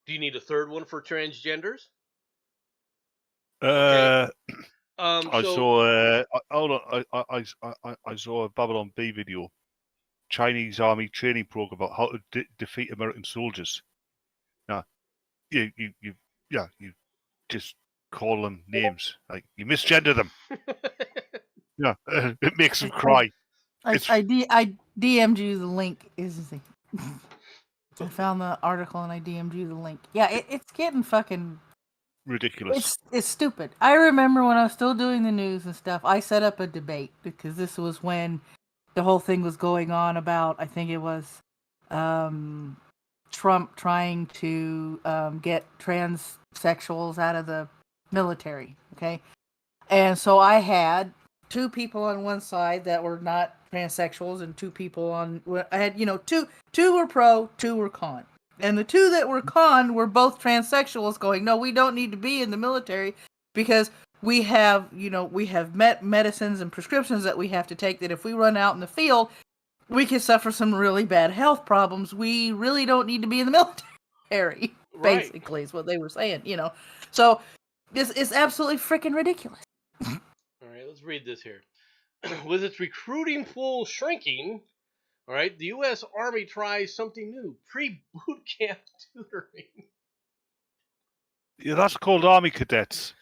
Do you need a third one for transgenders? Okay. I saw. Hold on. I saw a Babylon B video. Chinese Army training program about how to defeat American soldiers. Now, you just call them names, like you misgender them. Yeah, it makes them cry. I DM'd you the link. I found the article and I DM'd you the link. Yeah, it's getting fucking ridiculous. It's stupid. I remember when I was still doing the news and stuff, I set up a debate because this was when the whole thing was going on about, I think it was Trump trying to get transsexuals out of the military. Okay. And so I had 2 people on one side that were not transsexuals and 2 people on, I had, two were pro, 2 were con. And the 2 that were con were both transsexuals going, no, we don't need to be in the military because we have medicines and prescriptions that we have to take that if we run out in the field, we could suffer some really bad health problems. We really don't need to be in the military, basically, is what they were saying, So this is absolutely freaking ridiculous. All right, let's read this here. With its recruiting pool shrinking, all right, the U.S. Army tries something new: pre-boot camp tutoring. Yeah, that's called Army Cadets.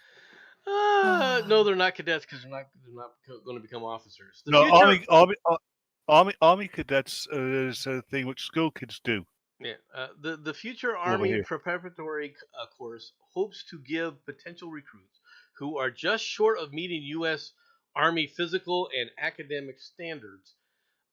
No, they're not cadets because they're not going to become officers. Army Cadets is a thing which school kids do. Yeah, the future Army preparatory course hopes to give potential recruits who are just short of meeting U.S. Army physical and academic standards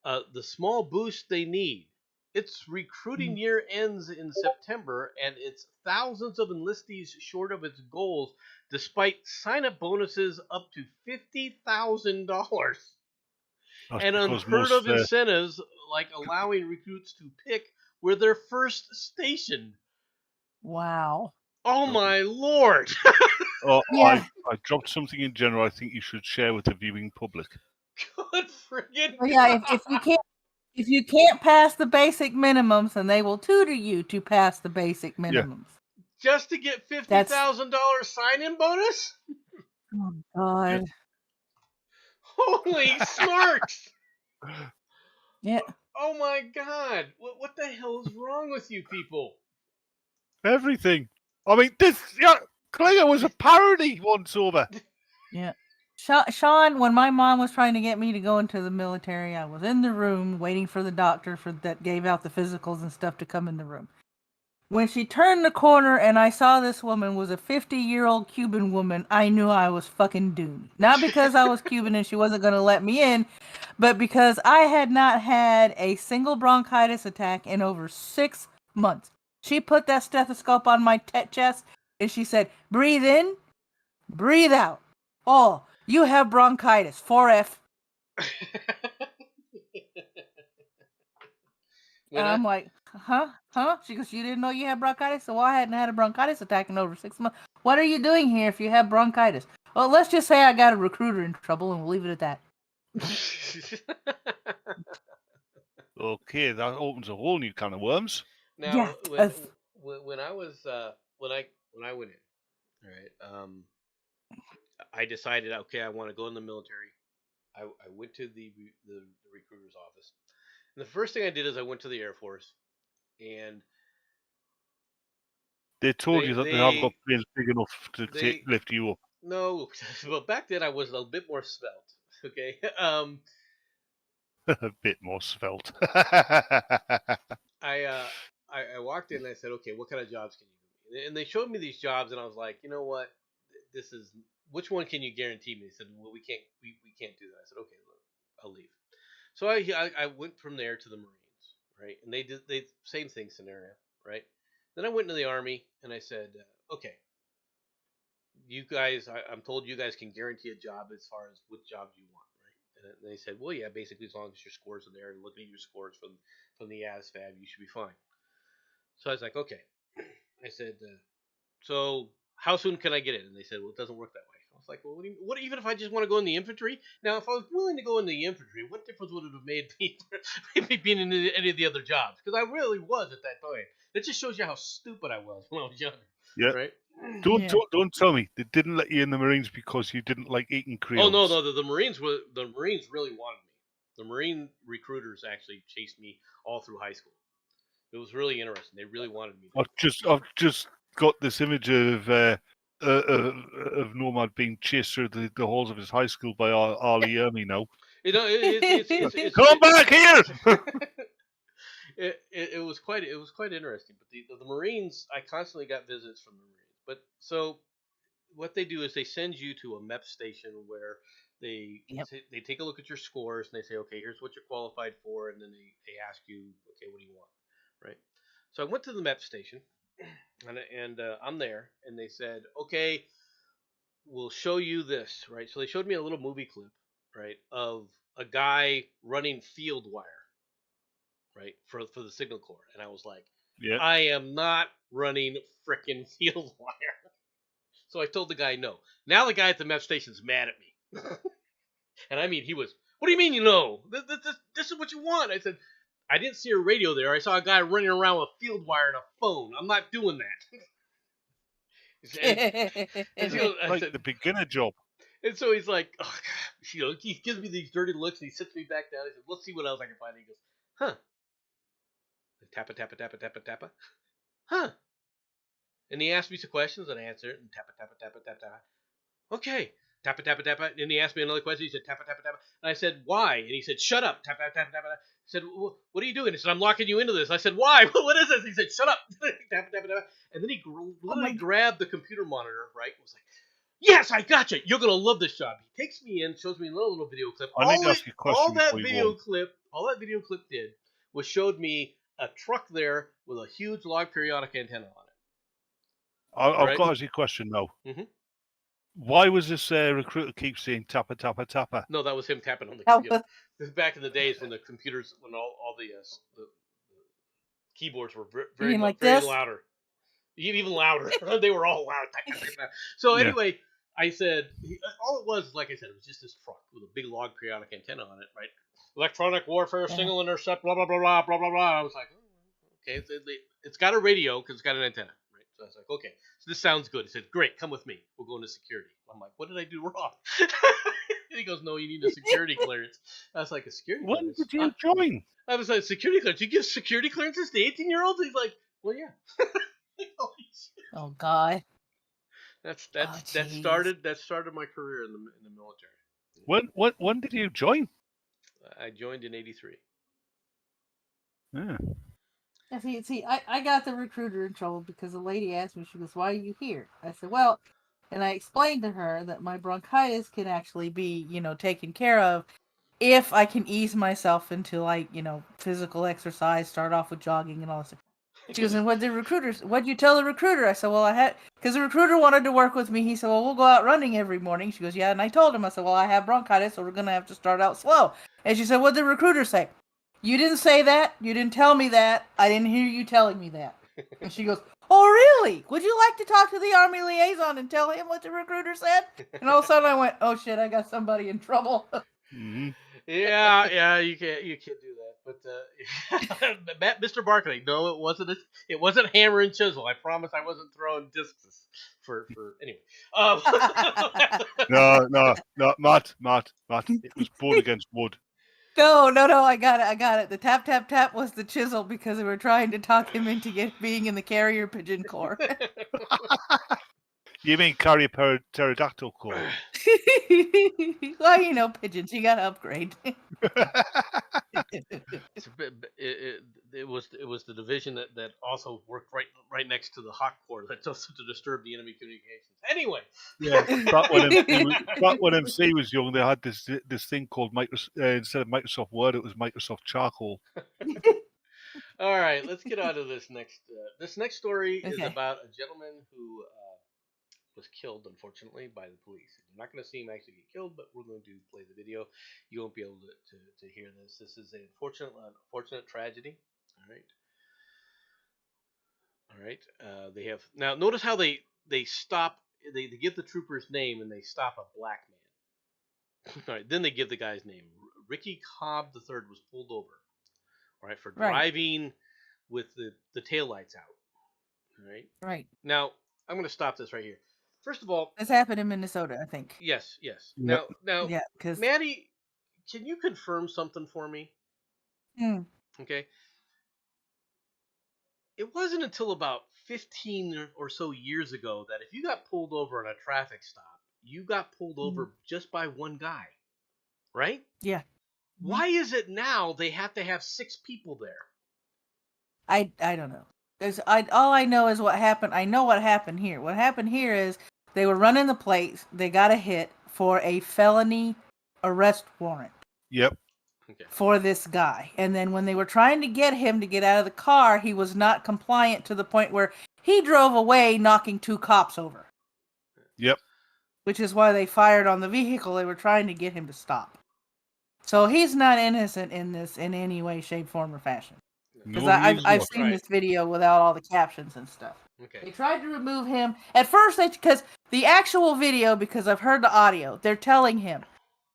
the small boost they need. Its recruiting year ends in September, and it's thousands of enlistees short of its goals, despite sign-up bonuses up to $50,000 and unheard of incentives like allowing recruits to pick where they're first stationed. Wow! Oh my lord! Yeah. I dropped something in general. I think you should share with the viewing public. Good friggin' God. Yeah, if you can't pass the basic minimums, then they will tutor you to pass the basic minimums. Yeah. Just to get $50,000 sign-in bonus? Oh God! Yeah. Holy smokes! Yeah. Oh my God! What the hell is wrong with you people? Everything. I mean, Klinger was a parody once over. Yeah. Sean, when my mom was trying to get me to go into the military, I was in the room waiting for the doctor that gave out the physicals and stuff to come in the room. When she turned the corner and I saw this woman was a 50-year-old Cuban woman, I knew I was fucking doomed. Not because I was Cuban and she wasn't going to let me in, but because I had not had a single bronchitis attack in over 6 months. She put that stethoscope on my chest and she said, breathe in, Breathe out. Oh, you have bronchitis. 4F. And I'm like, huh? She goes, you didn't know you had bronchitis? So I hadn't had a bronchitis attack in over 6 months. What are you doing here if you have bronchitis? Well, let's just say I got a recruiter in trouble, and we'll leave it at that. Okay, that opens a whole new can of worms. Now, Yeah, when I was when I went in, right, I decided, okay, I want to go in the military. I went to the recruiter's office, and the first thing I did is I went to the Air Force, and They told you that they haven't got planes big enough to lift you up. No, well, back then I was a bit more svelte. Okay, A bit more svelte. I walked in and I said, okay, what kind of jobs can you do? And they showed me these jobs, and I was like, you know what, this is which one can you guarantee me? They said, well, we can't do that. I said, okay, look, I'll leave. So I went from there to the Marines, right? And they same thing scenario, right? Then I went into the Army, and I said, okay, you guys, I'm told you guys can guarantee a job as far as what jobs you want, right? And they said, well, yeah, basically as long as your scores are there and looking at your scores from the ASVAB, you should be fine. So I was like, okay. I said, so how soon can I get in? And they said, well, it doesn't work that way. I was like, well, what even if I just want to go in the infantry? Now, if I was willing to go in the infantry, what difference would it have made me being in any of the other jobs? Because I really was at that point. That just shows you how stupid I was when I was younger. Yeah. Right? Don't tell me they didn't let you in the Marines because you didn't like eating crayons. Oh no, the Marines really wanted me. The Marine recruiters actually chased me all through high school. It was really interesting. They really wanted me. I've just got this image of Nomad being chased through the halls of his high school by Arlie Ermy now. It's come back here. It was quite interesting. But the Marines, I constantly got visits from the Marines. But so what they do is they send you to a MEP station where they take a look at your scores, and they say, okay, here's what you're qualified for, and then they ask you, okay, what do you want, right? So I went to the MEP station, and I'm there, and they said, okay, we'll show you this, right? So they showed me a little movie clip, right, of a guy running field wire, right, for the Signal Corps, and I was like, yeah, I am not running frickin' field wire. So I told the guy no. Now the guy at the MEP station's mad at me. And I mean, he was, what do you mean you know? This is what you want. I said, I didn't see a radio there. I saw a guy running around with field wire and a phone. I'm not doing that. and he goes, like said, the beginner job. And so he's like, oh, God. He gives me these dirty looks, and he sits me back down. He says, let's see what else I can find. And he goes, huh. Tappa, tappa, tappa, tappa, tappa. Huh. And he asked me some questions, and I answered, and tappa, tappa, tappa, tappa, tappa. Okay. Tappa, tappa, tappa. And he asked me another question. He said, tappa, tappa, tappa. And I said, why? And he said, shut up. Tappa, tappa, tappa. I said, what are you doing? He said, I'm locking you into this. I said, why? What is this? He said, shut up. Tappa, tappa, tappa. And then he literally grabbed the computer monitor, right? And was like, yes, I got you. You're going to love this job. He takes me in, shows me a little video clip. All that video clip did was showed me a truck there with a huge log periodic antenna on it. I've got to ask you a question now. Mm-hmm. Why was this recruiter keep saying tappa, tappa, tappa? No, that was him tapping on the computer. This is back in the days when the computers, when all the keyboards were very louder. Even louder. They were all loud. So anyway, I said, all it was, like I said, it was just this truck with a big log periodic antenna on it, right? Electronic warfare, single intercept, blah, blah, blah, blah, blah, blah, blah. I was like, okay, it's got a radio because it's got an antenna. So I was like, okay, so this sounds good. He said, great, come with me. We'll go into security. I'm like, what did I do wrong? And he goes, no, you need a security clearance. I was like, a security clearance? When did you join? I was like, security clearance? You give security clearances to 18-year-olds? He's like, well, yeah. Oh, God. That started my career in the military. When did you join? I joined in 83. Yeah. See, I got the recruiter in trouble because the lady asked me, she goes, why are you here? I said, well, and I explained to her that my bronchitis can actually be, taken care of if I can ease myself into, physical exercise, start off with jogging and all this stuff. She goes, and what'd you tell the recruiter? I said, well, because the recruiter wanted to work with me. He said, well, we'll go out running every morning. She goes, yeah. And I told him, I said, well, I have bronchitis, so we're going to have to start out slow. And she said, what'd the recruiter say? You didn't say that. You didn't tell me that. I didn't hear you telling me that. And she goes, oh, really? Would you like to talk to the Army liaison and tell him what the recruiter said? And all of a sudden I went, oh, shit, I got somebody in trouble. Mhm. Yeah, you can't do that. But Mr. Barkley, no, it wasn't hammer and chisel. I promise I wasn't throwing discs for anyway. No, Matt. It was board against wood. No, I got it. The tap was the chisel because they were trying to talk him into being in the Carrier Pigeon Corps. You mean carrier pterodactyl corps? Well, pigeons. You got to upgrade. It was the division that also worked right next to the Hawk Corps that's also to disturb the enemy communications. Anyway, Yeah, back when MC was young, they had this thing called instead of Microsoft Word, it was Microsoft Charcoal. All right, let's get on to this next. This next story is Okay. about a gentleman who was killed, unfortunately, by the police. You're not going to see him actually get killed, but we're going to play the video. You won't be able to hear this. This is an unfortunate tragedy. All right. They have now. Notice how they stop. They give the trooper's name and they stop a black man. All right. Then they give the guy's name. Ricky Cobb III was pulled over. All right, for driving with the taillights out. All right. Right. Now I'm going to stop this right here. First of all, this happened in Minnesota, I think. Yes. Yep. Now, yeah, because Maddie, can you confirm something for me? Okay. It wasn't until about 15 or so years ago that if you got pulled over on a traffic stop, you got pulled over just by one guy, right? Yeah. Why is it now they have to have 6 people there? I don't know. All I know is what happened. I know what happened here. What happened here is they were running the plates. They got a hit for a felony arrest warrant. Yep. Okay. For this guy. And then when they were trying to get him to get out of the car, he was not compliant to the point where he drove away, knocking 2 cops over. Yep. Which is why they fired on the vehicle. They were trying to get him to stop. So he's not innocent in this in any way, shape, form, or fashion. Because No, I've seen this video without all the captions and stuff. Okay. They tried to remove him. At first, because the actual video, because I've heard the audio, they're telling him,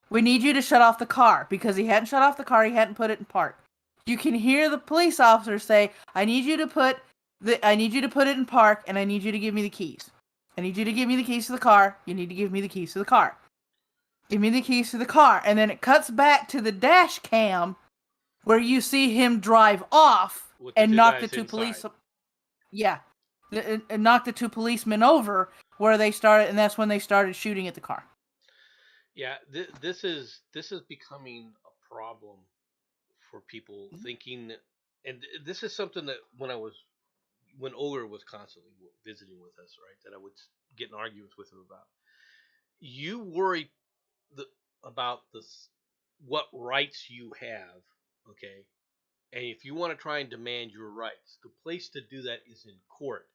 we need you to shut off the car, because he hadn't shut off the car, he hadn't put it in park. You can hear the police officer say, I need you to put it in park, and I need you to give me the keys. I need you to give me the keys to the car. You need to give me the keys to the car. Give me the keys to the car. And then it cuts back to the dash cam where you see him drive off and knock the 2 police. Yeah. And knock the 2 policemen over where they started, and that's when they started shooting at the car. Yeah, this is becoming a problem for people thinking, and this is something that when Ogre was constantly visiting with us, right, that I would get in arguments with him about. You worry about this, what rights you have, okay, and if you want to try and demand your rights, the place to do that is in court.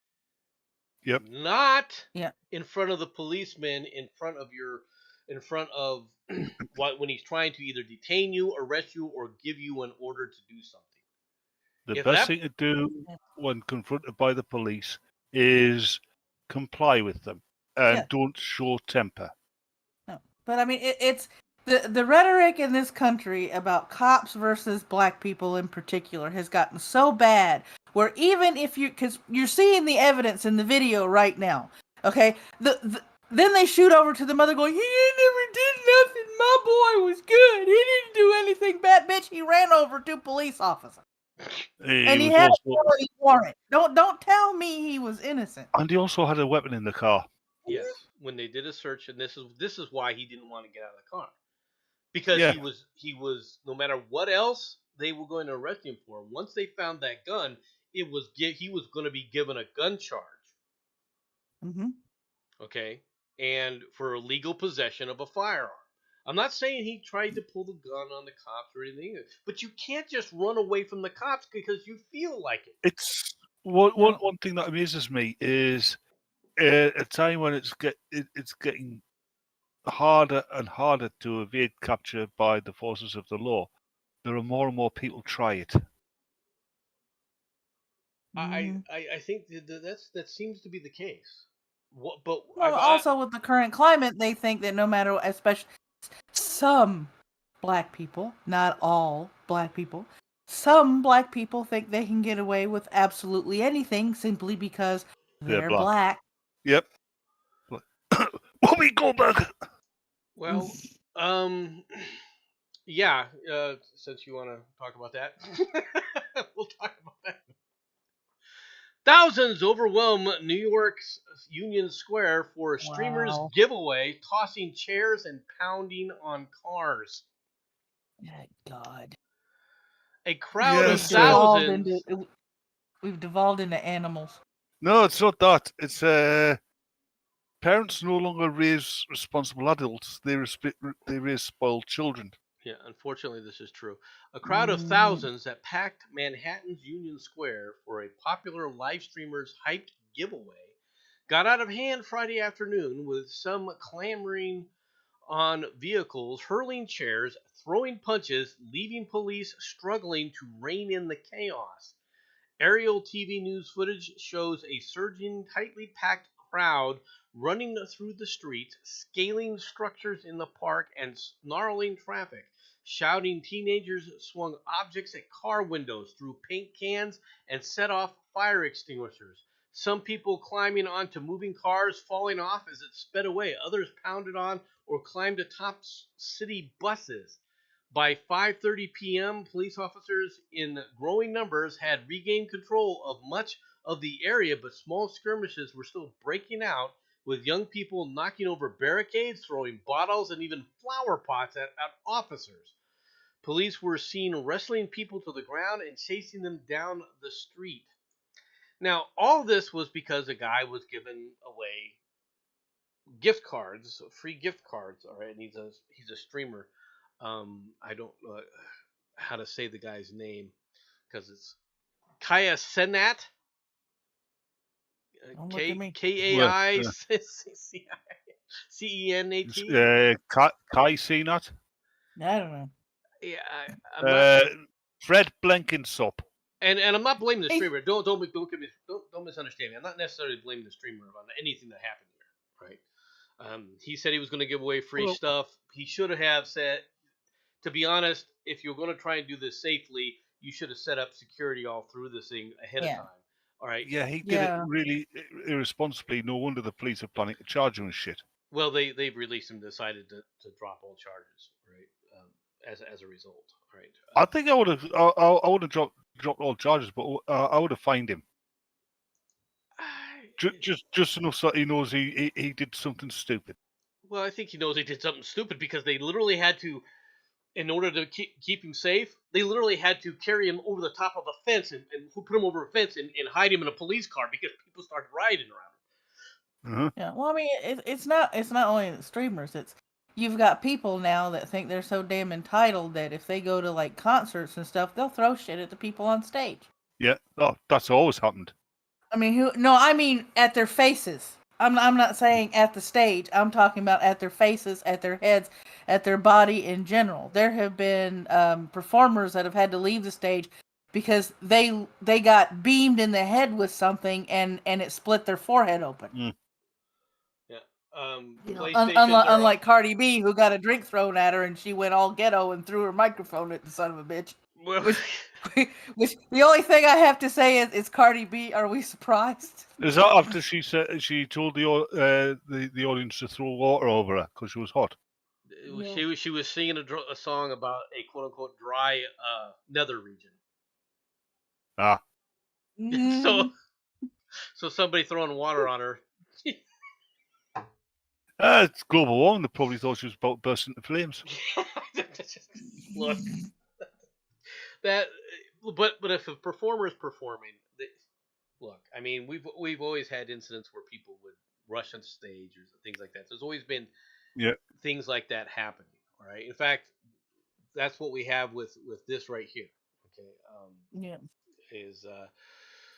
Yep. Not in front of the policeman, in front of when he's trying to either detain you, arrest you, or give you an order to do something. The best thing to do when confronted by the police is comply with them and don't show temper. No, but I mean, it's the rhetoric in this country about cops versus black people in particular has gotten so bad. Where even if because you're seeing the evidence in the video right now, okay, then they shoot over to the mother going, he never did nothing. My boy was good. He didn't do anything bad. Bitch, he ran over 2 police officers. And he had a felony warrant. Don't tell me he was innocent. And he also had a weapon in the car. Yes, when they did a search, and this is why he didn't want to get out of the car. Because he was no matter what else they were going to arrest him for, once they found that gun, he was going to be given a gun charge. Mm-hmm. Okay, and for illegal possession of a firearm. I'm not saying he tried to pull the gun on the cops or anything, but you can't just run away from the cops because you feel like it. One thing that amazes me is a time when it's getting harder and harder to evade capture by the forces of the law. There are more and more people try it. Mhm. I think that seems to be the case. But Well, also with the current climate, they think that no matter, especially some black people, not all black people, some black people think they can get away with absolutely anything simply because they're black. Yep. Whoopi Goldberg. Well, yeah. Since you want to talk about that, we'll talk about that. Thousands overwhelm New York's Union Square for a streamers Wow. giveaway, tossing chairs and pounding on cars. God. A crowd of Yes, thousands. We've devolved into animals. No, it's not that. It's parents no longer raise responsible adults. They raise spoiled children. Yeah, unfortunately, this is true. A crowd of thousands that packed Manhattan's Union Square for a popular live streamer's hyped giveaway got out of hand Friday afternoon, with some clamoring on vehicles, hurling chairs, throwing punches, leaving police struggling to rein in the chaos. Aerial TV news footage shows a surging, tightly packed crowd running through the streets, scaling structures in the park, and snarling traffic. Shouting teenagers swung objects at car windows, threw paint cans, and set off fire extinguishers. Some people climbing onto moving cars, falling off as it sped away. Others pounded on or climbed atop city buses. By 5:30 p.m., police officers in growing numbers had regained control of much of the area, but small skirmishes were still breaking out, with young people knocking over barricades, throwing bottles, and even flower pots at officers. Police were seen wrestling people to the ground and chasing them down the street. Now, all this was because a guy was giving away gift cards, free gift cards. All right, and he's a streamer. I don't know how to say the guy's name because it's Kaya Senat. Don't look at me. Kai Cenat. Kai Cenat. I don't know. Yeah, I'm not, Fred Blenkinsop. and I'm not blaming the streamer. Don't misunderstand me. I'm not necessarily blaming the streamer on anything that happened here, right? He said he was going to give away free stuff. He should have said, to be honest, if you're going to try and do this safely, you should have set up security all through this thing ahead of time. All right. Yeah, he did it really irresponsibly. No wonder the police are planning to charge him and shit. Well, they've released him, decided to drop all charges, right? As a result, right? I think I would have dropped all charges, but I would have fined him. Just enough so he knows he did something stupid. Well, I think he knows he did something stupid because they literally had to, in order to keep him safe, they literally had to carry him over the top of a fence and put him over a fence and hide him in a police car because people started rioting around him. Yeah, well, I mean, it's not only the streamers. You've got people now that think they're so damn entitled that if they go to like concerts and stuff, they'll throw shit at the people on stage. Yeah, that's always happened. I mean, I mean at their faces. I'm not saying at the stage. I'm talking about at their faces, at their heads, at their body in general. There have been performers that have had to leave the stage because they got beamed in the head with something and it split their forehead open. Mm. Unlike Cardi B, who got a drink thrown at her and she went all ghetto and threw her microphone at the son of a bitch. Well, which the only thing I have to say is Cardi B. Are we surprised? Is that after she said she told the audience to throw water over her because she was hot? She was singing a song about a quote unquote dry nether region. Ah. So somebody throwing water on her. It's global warming. They probably thought she was about to burst into flames. Look, but if a performer is performing, look, I mean, we've always had incidents where people would rush on stage or things like that. There's always been things like that happening. All right. In fact, that's what we have with this right here. Okay.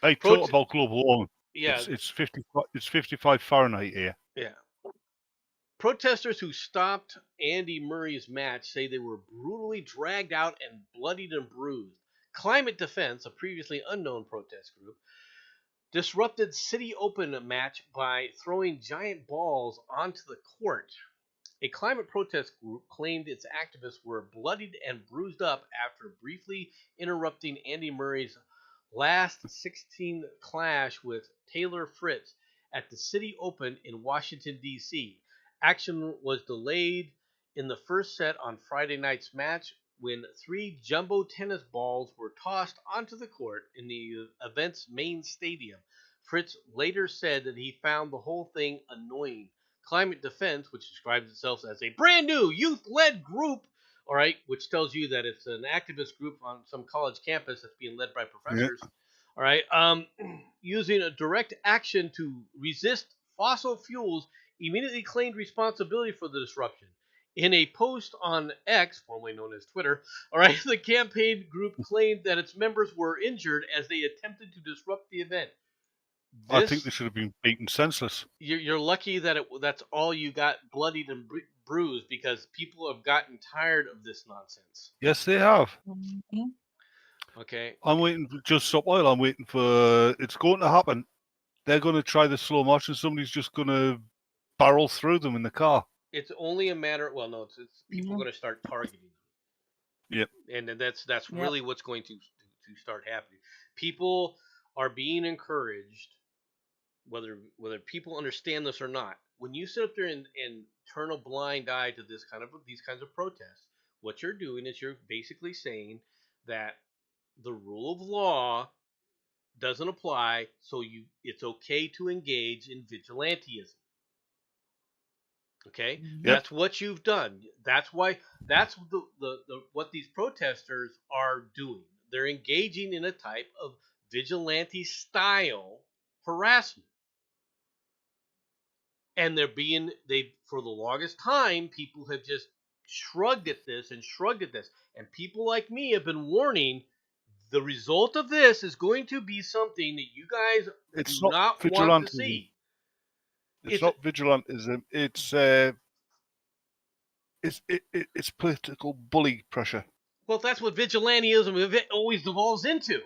I talk about global warming. Yeah, It's 55 Fahrenheit here. yeah. Protesters who stopped Andy Murray's match say they were brutally dragged out and bloodied and bruised. Climate Defense, a previously unknown protest group, disrupted City Open match by throwing giant balls onto the court. A climate protest group claimed its activists were bloodied and bruised up after briefly interrupting Andy Murray's last 16 clash with Taylor Fritz at the City Open in Washington, D.C. Action was delayed in the first set on Friday night's match when 3 jumbo tennis balls were tossed onto the court in the event's main stadium. Fritz later said that he found the whole thing annoying. Climate Defense, which describes itself as a brand new youth-led group, all right, which tells you that it's an activist group on some college campus that's being led by professors, all right, using a direct action to resist fossil fuels, immediately claimed responsibility for the disruption. In a post on X, formerly known as Twitter, all right, the campaign group claimed that its members were injured as they attempted to disrupt the event. I think they should have been beaten senseless. You're lucky that that's all you got, bloodied and bruised, because people have gotten tired of this nonsense. Yes, they have. Mm-hmm. Okay. I'm waiting for just stop while I'm waiting for it's going to happen. They're going to try the slow march, and somebody's just going to barrel through them in the car. It's only a matter. Well, no, it's people going to start targeting them. Yep. And that's really what's going to start happening. People are being encouraged, whether people understand this or not. When you sit up there and turn a blind eye to these kinds of protests, what you're doing is you're basically saying that the rule of law doesn't apply, so it's okay to engage in vigilantism. Okay, That's what you've done. That's why. That's what these protesters are doing. They're engaging in a type of vigilante style harassment, and they for the longest time, people have just shrugged at this, and people like me have been warning. The result of this is going to be something that you guys do not want to see. It's not vigilantism. It's political bully pressure. Well, that's what vigilantism always devolves into.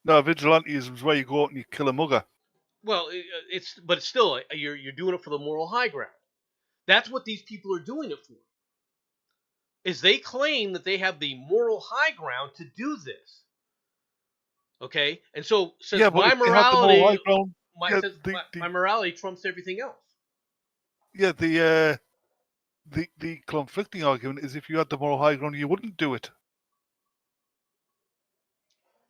No, vigilantism is where you go out and you kill a mugger. Well, but still, you're doing it for the moral high ground. That's what these people are doing it for. Is they claim that they have the moral high ground to do this. Okay, and so since my morality, my morality trumps everything else. Yeah, the conflicting argument is if you had the moral high ground, you wouldn't do it.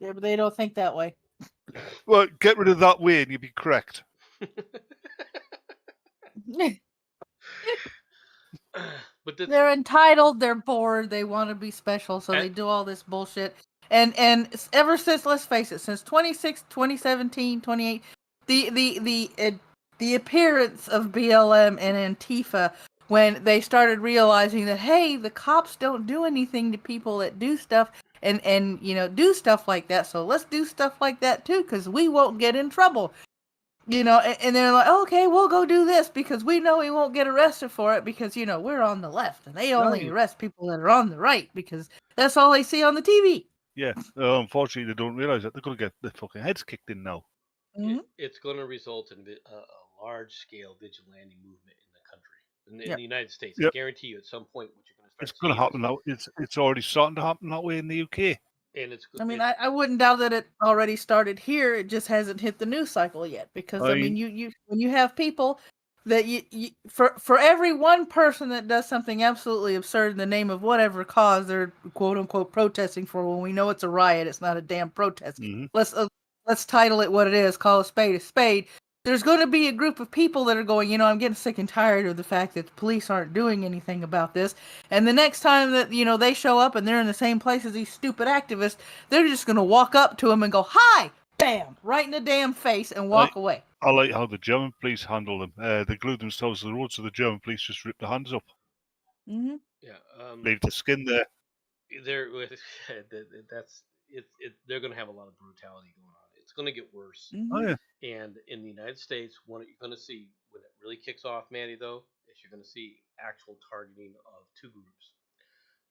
Yeah, but they don't think that way. Well, get rid of that way and you'd be correct. But they're entitled, they're bored, they want to be special, so they do all this bullshit. And ever since, let's face it, since 2017, 28, the appearance of BLM and Antifa, when they started realizing that, hey, the cops don't do anything to people that do stuff and do stuff like that, so let's do stuff like that too, because we won't get in trouble. And they're like, okay, we'll go do this because we know we won't get arrested for it because, we're on the left and they only arrest people that are on the right because that's all they see on the TV. Yeah, unfortunately, they don't realize that. They're going to get their fucking heads kicked in now. Mm-hmm. It's going to result in a large-scale vigilante movement in the country, in the United States. I guarantee you at some point what you're going to start It's going to happen now. It's already starting to happen that way in the UK. And I wouldn't doubt that it already started here. It just hasn't hit the news cycle yet because you when you have people that you for every one person that does something absolutely absurd in the name of whatever cause they're quote unquote protesting for, when we know it's a riot, it's not a damn protest. Mm-hmm. Let's title it what it is. Call a spade a spade. There's going to be a group of people that are going, I'm getting sick and tired of the fact that the police aren't doing anything about this. And the next time that, they show up and they're in the same place as these stupid activists, they're just going to walk up to them and go, hi, bam, right in the damn face and walk away. I like how the German police handle them. They glue themselves to the road, so the German police just rip their hands up. Mm-hmm. Yeah. Leave the skin there. They're going to have a lot of brutality going on. It's going to get worse. Mhm. Oh yeah. And in the United States, what you're going to see when it really kicks off, Manny, though, is you're going to see actual targeting of two groups.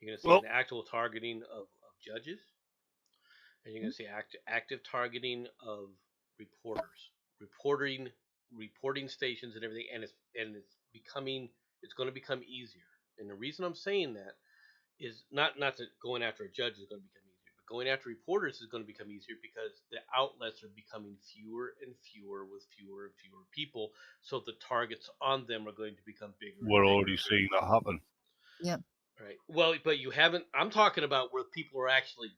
You're going to see Well, an actual targeting of judges, and you're going to see active targeting of reporters, reporting stations and everything, and it's going to become easier. And the reason I'm saying that is not that going after a judge is going to become easier, but going after reporters is going to become easier because the outlets are becoming fewer and fewer with fewer and fewer people, so the targets on them are going to become bigger and we're bigger already and seeing bigger. that happen. Yep. Right. Well, but you haven't. I'm talking about where people are actually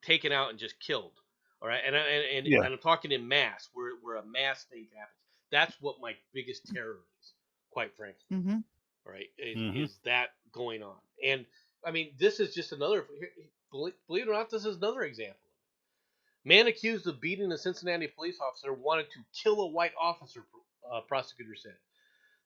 taken out and just killed. All right, and Yeah. I'm talking in mass, where a mass thing happens. That's what my biggest terror is, quite frankly. Mm-hmm. All right, Mhm. is that going on? And I mean, this is just another. Believe it or not, this is another example. Man accused of beating a Cincinnati police officer wanted to kill a white officer. Prosecutor said.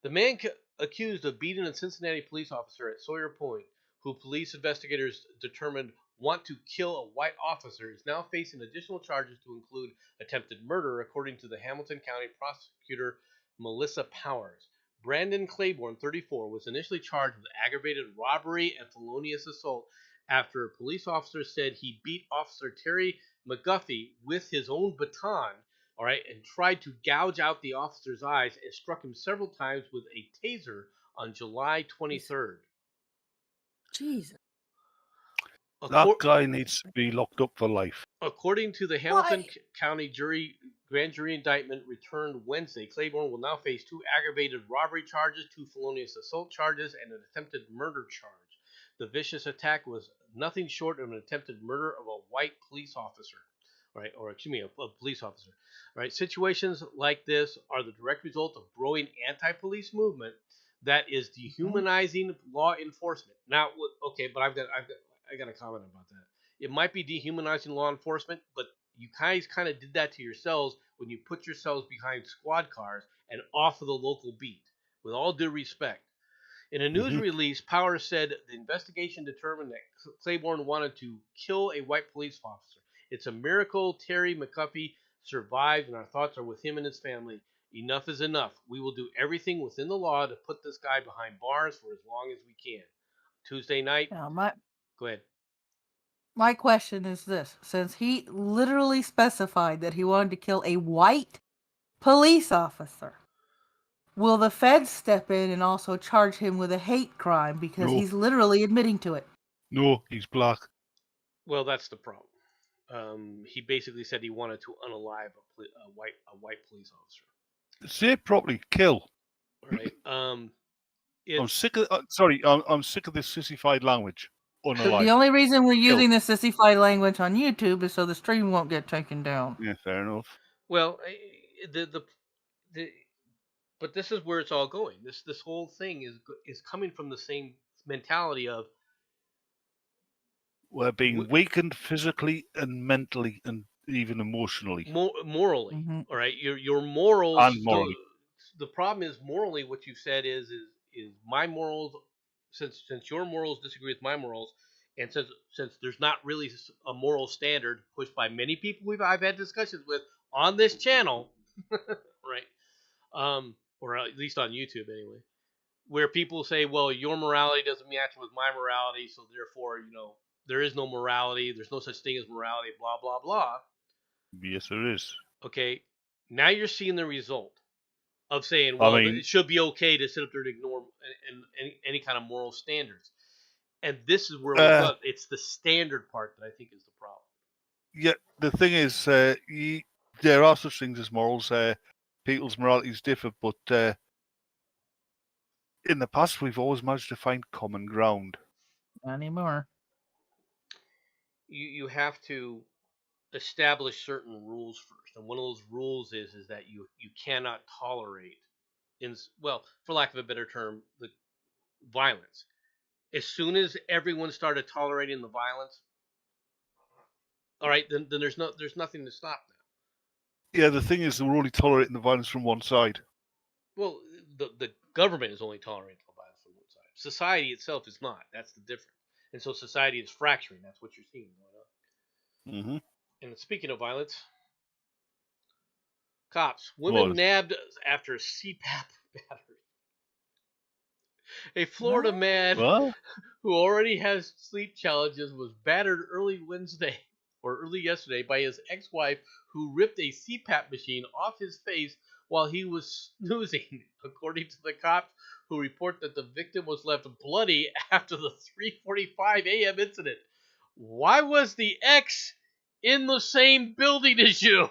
The man accused of beating a Cincinnati police officer at Sawyer Point, who police investigators determined want to kill a white officer, is now facing additional charges to include attempted murder, according to the Hamilton County prosecutor Melissa Powers. Brandon Claiborne, 34, was initially charged with aggravated robbery and felonious assault after a police officer said he beat Officer Terry McGuffey with his own baton, all right, and tried to gouge out the officer's eyes and struck him several times with a taser on July 23rd. Jesus. That Accor- guy needs to be locked up for life. According to the Hamilton County grand jury indictment returned Wednesday, Claiborne will now face 2 aggravated robbery charges, 2 felonious assault charges, and an attempted murder charge. The vicious attack was nothing short of an attempted murder of a white police officer, right? Or excuse me, a police officer, right? Situations like this are the direct result of growing anti-police movement that is dehumanizing law enforcement. Now, okay, but I got a comment about that. It might be dehumanizing law enforcement, but you guys kind of did that to yourselves when you put yourselves behind squad cars and off of the local beat. With all due respect. In a news Mhm. release, Powers said the investigation determined that Claiborne wanted to kill a white police officer. It's a miracle Terry McGuffey survived, and our thoughts are with him and his family. Enough is enough. We will do everything within the law to put this guy behind bars for as long as we can. Tuesday night, Now, go ahead. my question is this: since he literally specified that he wanted to kill a white police officer, will the feds step in and also charge him with a hate crime because No, he's literally admitting to it? no, he's black. Well, that's the problem. He basically said he wanted to unalive a white police officer. Say it properly. Kill. Right. I'm It's sick of. Sorry, I'm sick of this sissified language. The Unalive. only reason we're Kill. using the sissified language on YouTube is so the stream won't get taken down. Yeah, fair enough. well, the but this is where it's all going. This whole thing is coming from the same mentality of We're being weakened physically and mentally and even emotionally morally. Mm-hmm. All right, your morals. and morally. The problem is morally. What you've said is my morals. Since your morals disagree with my morals, and since there's not really a moral standard pushed by many people I've had discussions with on this channel, right? Or at least on YouTube anyway, where people say, well, your morality doesn't match with my morality, so therefore, there is no morality, there's no such thing as morality, blah, blah, blah. Yes, there is. Okay, now you're seeing the result of saying, I well, mean, it should be okay to sit up there and ignore any kind of moral standards. And this is where we've got, it's the standard part that I think is the problem. Yeah, the thing is, there are such things as morals. People's moralities differ, but in the past, we've always managed to find common ground. Not anymore. You have to establish certain rules first, and one of those rules is that you cannot tolerate, for lack of a better term, the violence. As soon as everyone started tolerating the violence, all right, then there's nothing to stop now. Yeah, the thing is, we're only tolerating the violence from one side. Well, the government is only tolerating the violence from one side. Society itself is not. That's the difference. And so society is fracturing. That's what you're seeing going on. Mm-hmm. And speaking of violence, cops, women What? nabbed after CPAP battery. A Florida What? man Well, who already has sleep challenges was battered early yesterday by his ex-wife, who ripped a CPAP machine off his face while he was snoozing, according to the cops, who report that the victim was left bloody after the 3:45 a.m. incident. Why was the ex in the same building as you?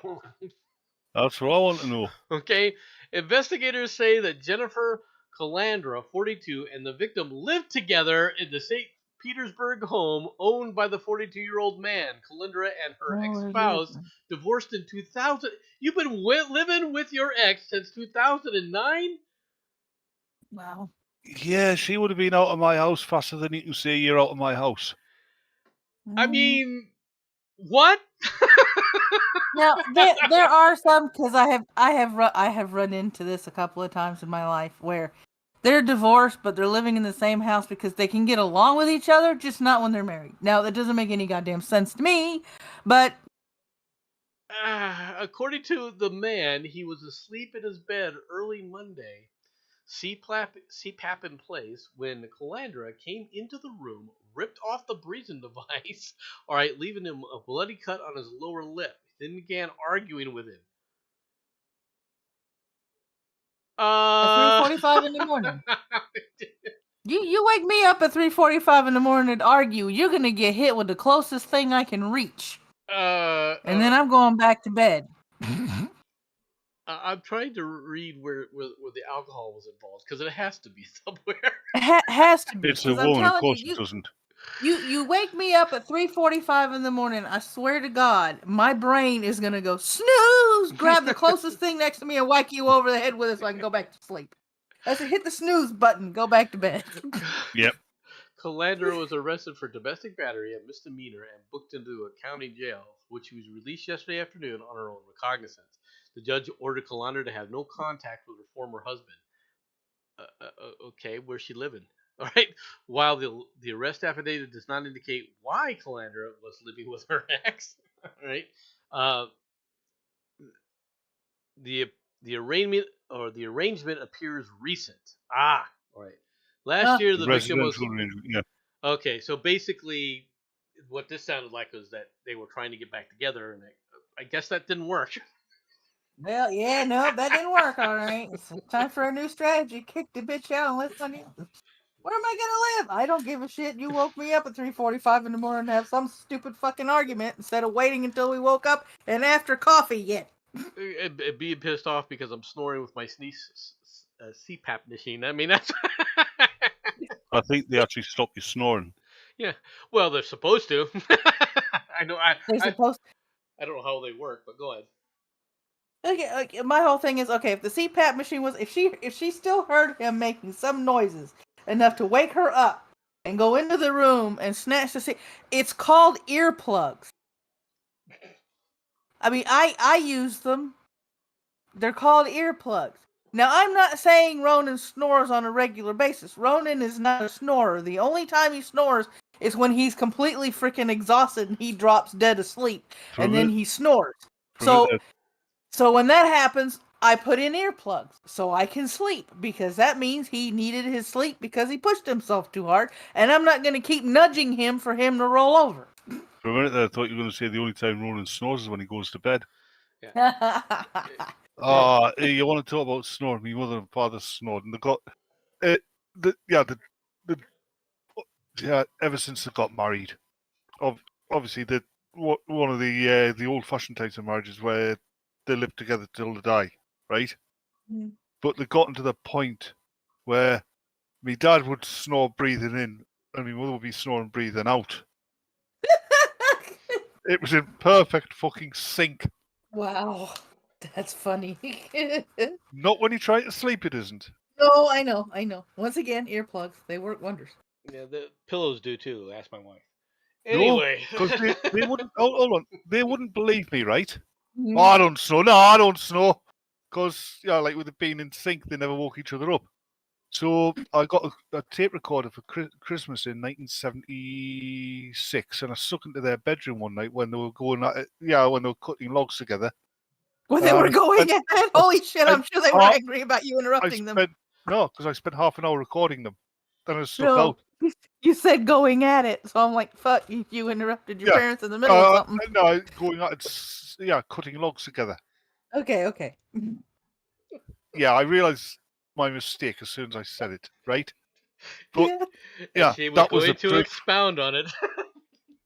that's what I want to know. Okay, investigators say that Jennifer Calandra, 42, and the victim lived together in the St. Petersburg home owned by the 42-year-old man. Calandra and her Lord, ex-spouse divorced in 2000. You've been living with your ex since 2009? wow. Yeah, she would have been out of my house faster than you can say you're out of my house. I mean, what? Now there are some, because I have run into this a couple of times in my life where they're divorced but they're living in the same house because they can get along with each other, just not when they're married. Now that doesn't make any goddamn sense to me, but According to the man, he was asleep in his bed early Monday, CPAP in place, when Calandra came into the room, ripped off the breathing device, all right, leaving him a bloody cut on his lower lip. Then began arguing with him. at 3:45 in the morning. You wake me up at 3:45 in the morning to argue, you're gonna get hit with the closest thing I can reach, and then I'm going back to bed. I'm trying to read where the alcohol was involved, because it has to be somewhere. Has to be. It's a 'Cause I'm woman, of telling course you, it doesn't. You wake me up at 3:45 in the morning. I swear to God, my brain is gonna go snooze. Grab the closest thing next to me and whack you over the head with it so I can go back to sleep. I said, hit the snooze button. Go back to bed. Yep. Calandra was arrested for domestic battery, a misdemeanor, and booked into a county jail, which she was released yesterday afternoon on her own recognizance. The judge ordered Calandra to have no contact with her former husband. Okay, where's she living? All right. While the arrest affidavit does not indicate why Calandra was living with her ex, all right. The arrangement appears recent. All right. Last year the victim was Residential arrangement, yeah. okay. So basically, what this sounded like was that they were trying to get back together, and I guess that didn't work. Well, yeah, no, that didn't work. All right, it's time for a new strategy. Kick the bitch out and let somebody else. Where am I gonna live? I don't give a shit. You woke me up at 3:45 in the morning to have some stupid fucking argument instead of waiting until we woke up and after coffee yet. And being pissed off because I'm snoring with my CPAP machine. I mean, that's. I think they actually stop you snoring. Yeah, well, they're supposed to. I know. They're supposed. I don't know how they work, but go ahead. Okay, my whole thing is, okay, if the CPAP machine was, if she still heard him making some noises enough to wake her up and go into the room and snatch the CPAP, it's called earplugs. I mean, I use them. They're called earplugs. Now, I'm not saying Ronan snores on a regular basis. Ronan is not a snorer. The only time he snores is when he's completely freaking exhausted and he drops dead asleep, and then he snores. So when that happens, I put in earplugs so I can sleep, because that means he needed his sleep because he pushed himself too hard, and I'm not going to keep nudging him for him to roll over. For a minute there, I thought you were going to say the only time Ronan snores is when he goes to bed. Yeah. You want to talk about snoring? My mother and father snored, and they got ever since they got married. Obviously, one of the old-fashioned types of marriages where they live together till they die, right? Mm. But they got to the point where my dad would snore breathing in, and my mother would be snoring breathing out. It was in perfect fucking sync. Wow, that's funny. Not when you try to sleep, it isn't. No, I know. Once again, earplugs, they work wonders. Yeah, the pillows do too. Ask my wife. Anyway, because they wouldn't. Hold on, they wouldn't believe me, right? Mm-hmm. Oh, I don't snore. No, I don't snore. Because like with it being in sync, they never woke each other up. So I got a tape recorder for Christmas in 1976, and I stuck into their bedroom one night when they were going at it, when they were cutting logs together. When they were going at it, holy shit! I'm sure they were angry about you interrupting them. No, because I spent half an hour recording them. Then I stuck out. You said going at it, so I'm like, fuck, you interrupted your parents in the middle of something. No, going at it, cutting logs together. Okay. Yeah, I realised my mistake as soon as I said it, right? But, she was going to expound on it.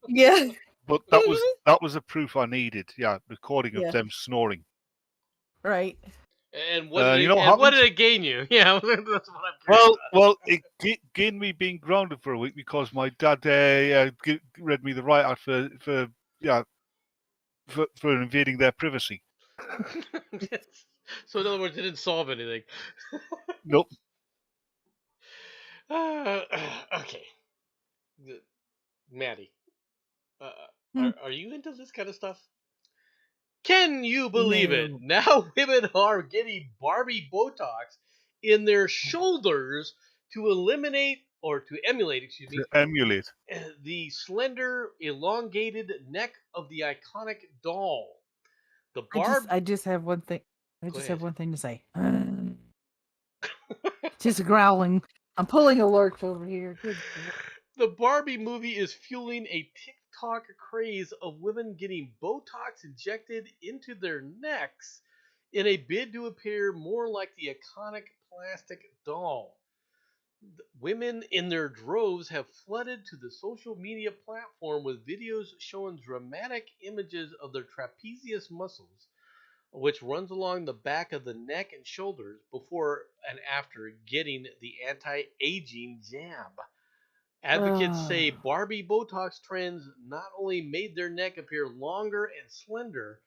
Yeah. But that was a proof I needed. Yeah, recording of them snoring. Right. And what did it gain you? Yeah, that's what I'm curious about. Well, it gained me being grounded for a week because my dad read me the riot act for invading their privacy. So in other words, it didn't solve anything. Nope. Okay. Maddie, are you into this kind of stuff? Can you believe it? Now women are getting Barbie Botox in their shoulders to emulate the slender, elongated neck of the iconic doll. I just have one thing. Have one thing to say. Just growling. I'm pulling a lurch over here. The Barbie movie is fueling a TikTok craze of women getting Botox injected into their necks in a bid to appear more like the iconic plastic doll. Women in their droves have flooded to the social media platform with videos showing dramatic images of their trapezius muscles, which runs along the back of the neck and shoulders before and after getting the anti-aging jab. Advocates say Barbie Botox trends not only made their neck appear longer and slender,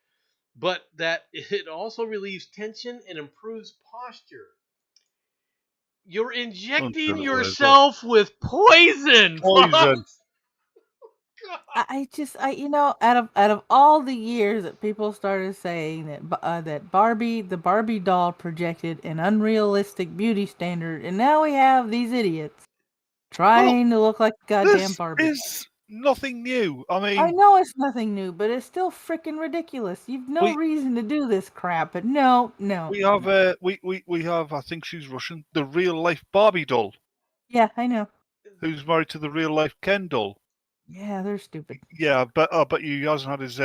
but that it also relieves tension and improves posture. You're injecting yourself with poison. Out of all the years that people started saying that the Barbie doll projected an unrealistic beauty standard, and now we have these idiots trying to look like goddamn Barbie. This is nothing new. I mean, I know it's nothing new, but it's still freaking ridiculous. You've no reason to do this crap, but no. We have we have. I think she's Russian. The real life Barbie doll. Yeah, I know. Who's married to the real life Ken doll? Yeah, they're stupid. Yeah, but he hasn't had his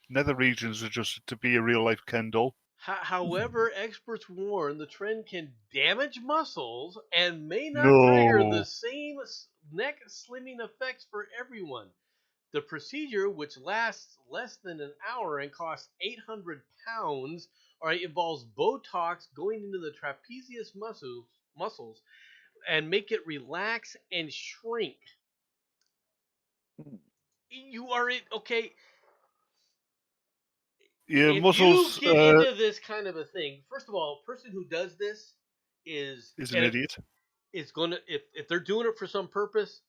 nether regions adjusted to be a real life Ken doll. However, experts warn the trend can damage muscles and may not trigger the same neck slimming effects for everyone. The procedure, which lasts less than an hour and costs £800, involves Botox going into the trapezius muscles and make it relax and shrink. You are okay. Yeah, if muscles. You get into this kind of a thing. First of all, a person who does this is an idiot. It's gonna if they're doing it for some purpose,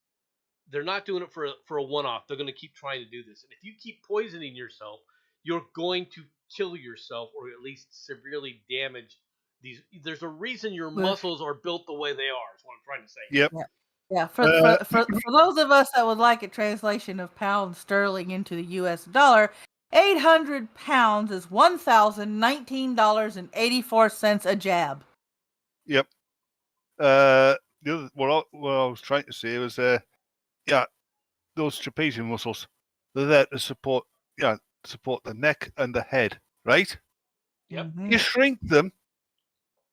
they're not doing it for a one-off. They're gonna keep trying to do this, and if you keep poisoning yourself, you're going to kill yourself or at least severely damage these. There's a reason your muscles are built the way they are. Is what I'm trying to say. Yep. Yeah, for those of us that would like a translation of pound sterling into the U.S. dollar, 800 pounds is $1,019.84 a jab. Yep. What I was trying to say was, those trapezius muscles, they're there to support the neck and the head, right? Yep. Mm-hmm. You shrink them,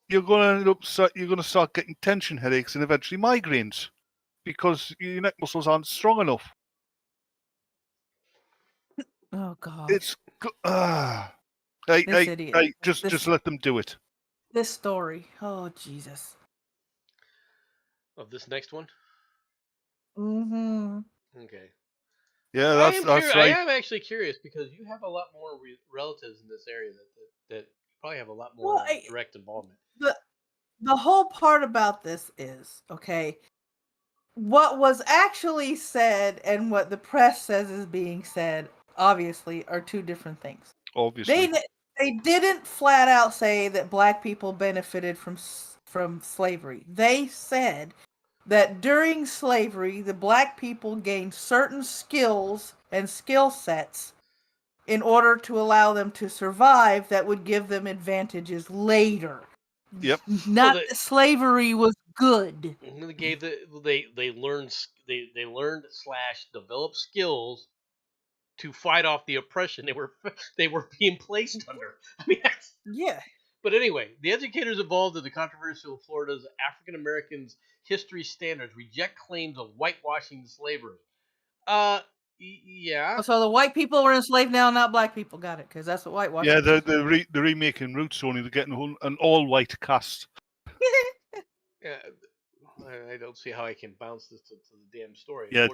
you're going to start getting tension headaches and eventually migraines because your neck muscles aren't strong enough. Oh God! It's just let them do it. This story. Oh Jesus! Of this next one. Mm-hmm. Okay. Yeah, that's right. I am actually curious because you have a lot more relatives in this area that probably have a lot more direct involvement. The whole part about this is, okay, what was actually said and what the press says is being said, obviously, are two different things. Obviously. They didn't flat out say that black people benefited from from slavery. They said that during slavery, the black people gained certain skills and skill sets in order to allow them to survive that would give them advantages later. Yep. Not that slavery was good. They gave they learned / developed skills to fight off the oppression they were being placed under. I mean, Yeah. But anyway, the educators involved in the controversial Florida's African Americans history standards reject claims of whitewashing slavery. Yeah. So the white people were enslaved now, not black people. Got it? Because that's what whitewashing. Yeah, they're remaking Roots, only they're getting an all-white cast. I don't see how I can bounce this to the damn story. Yeah,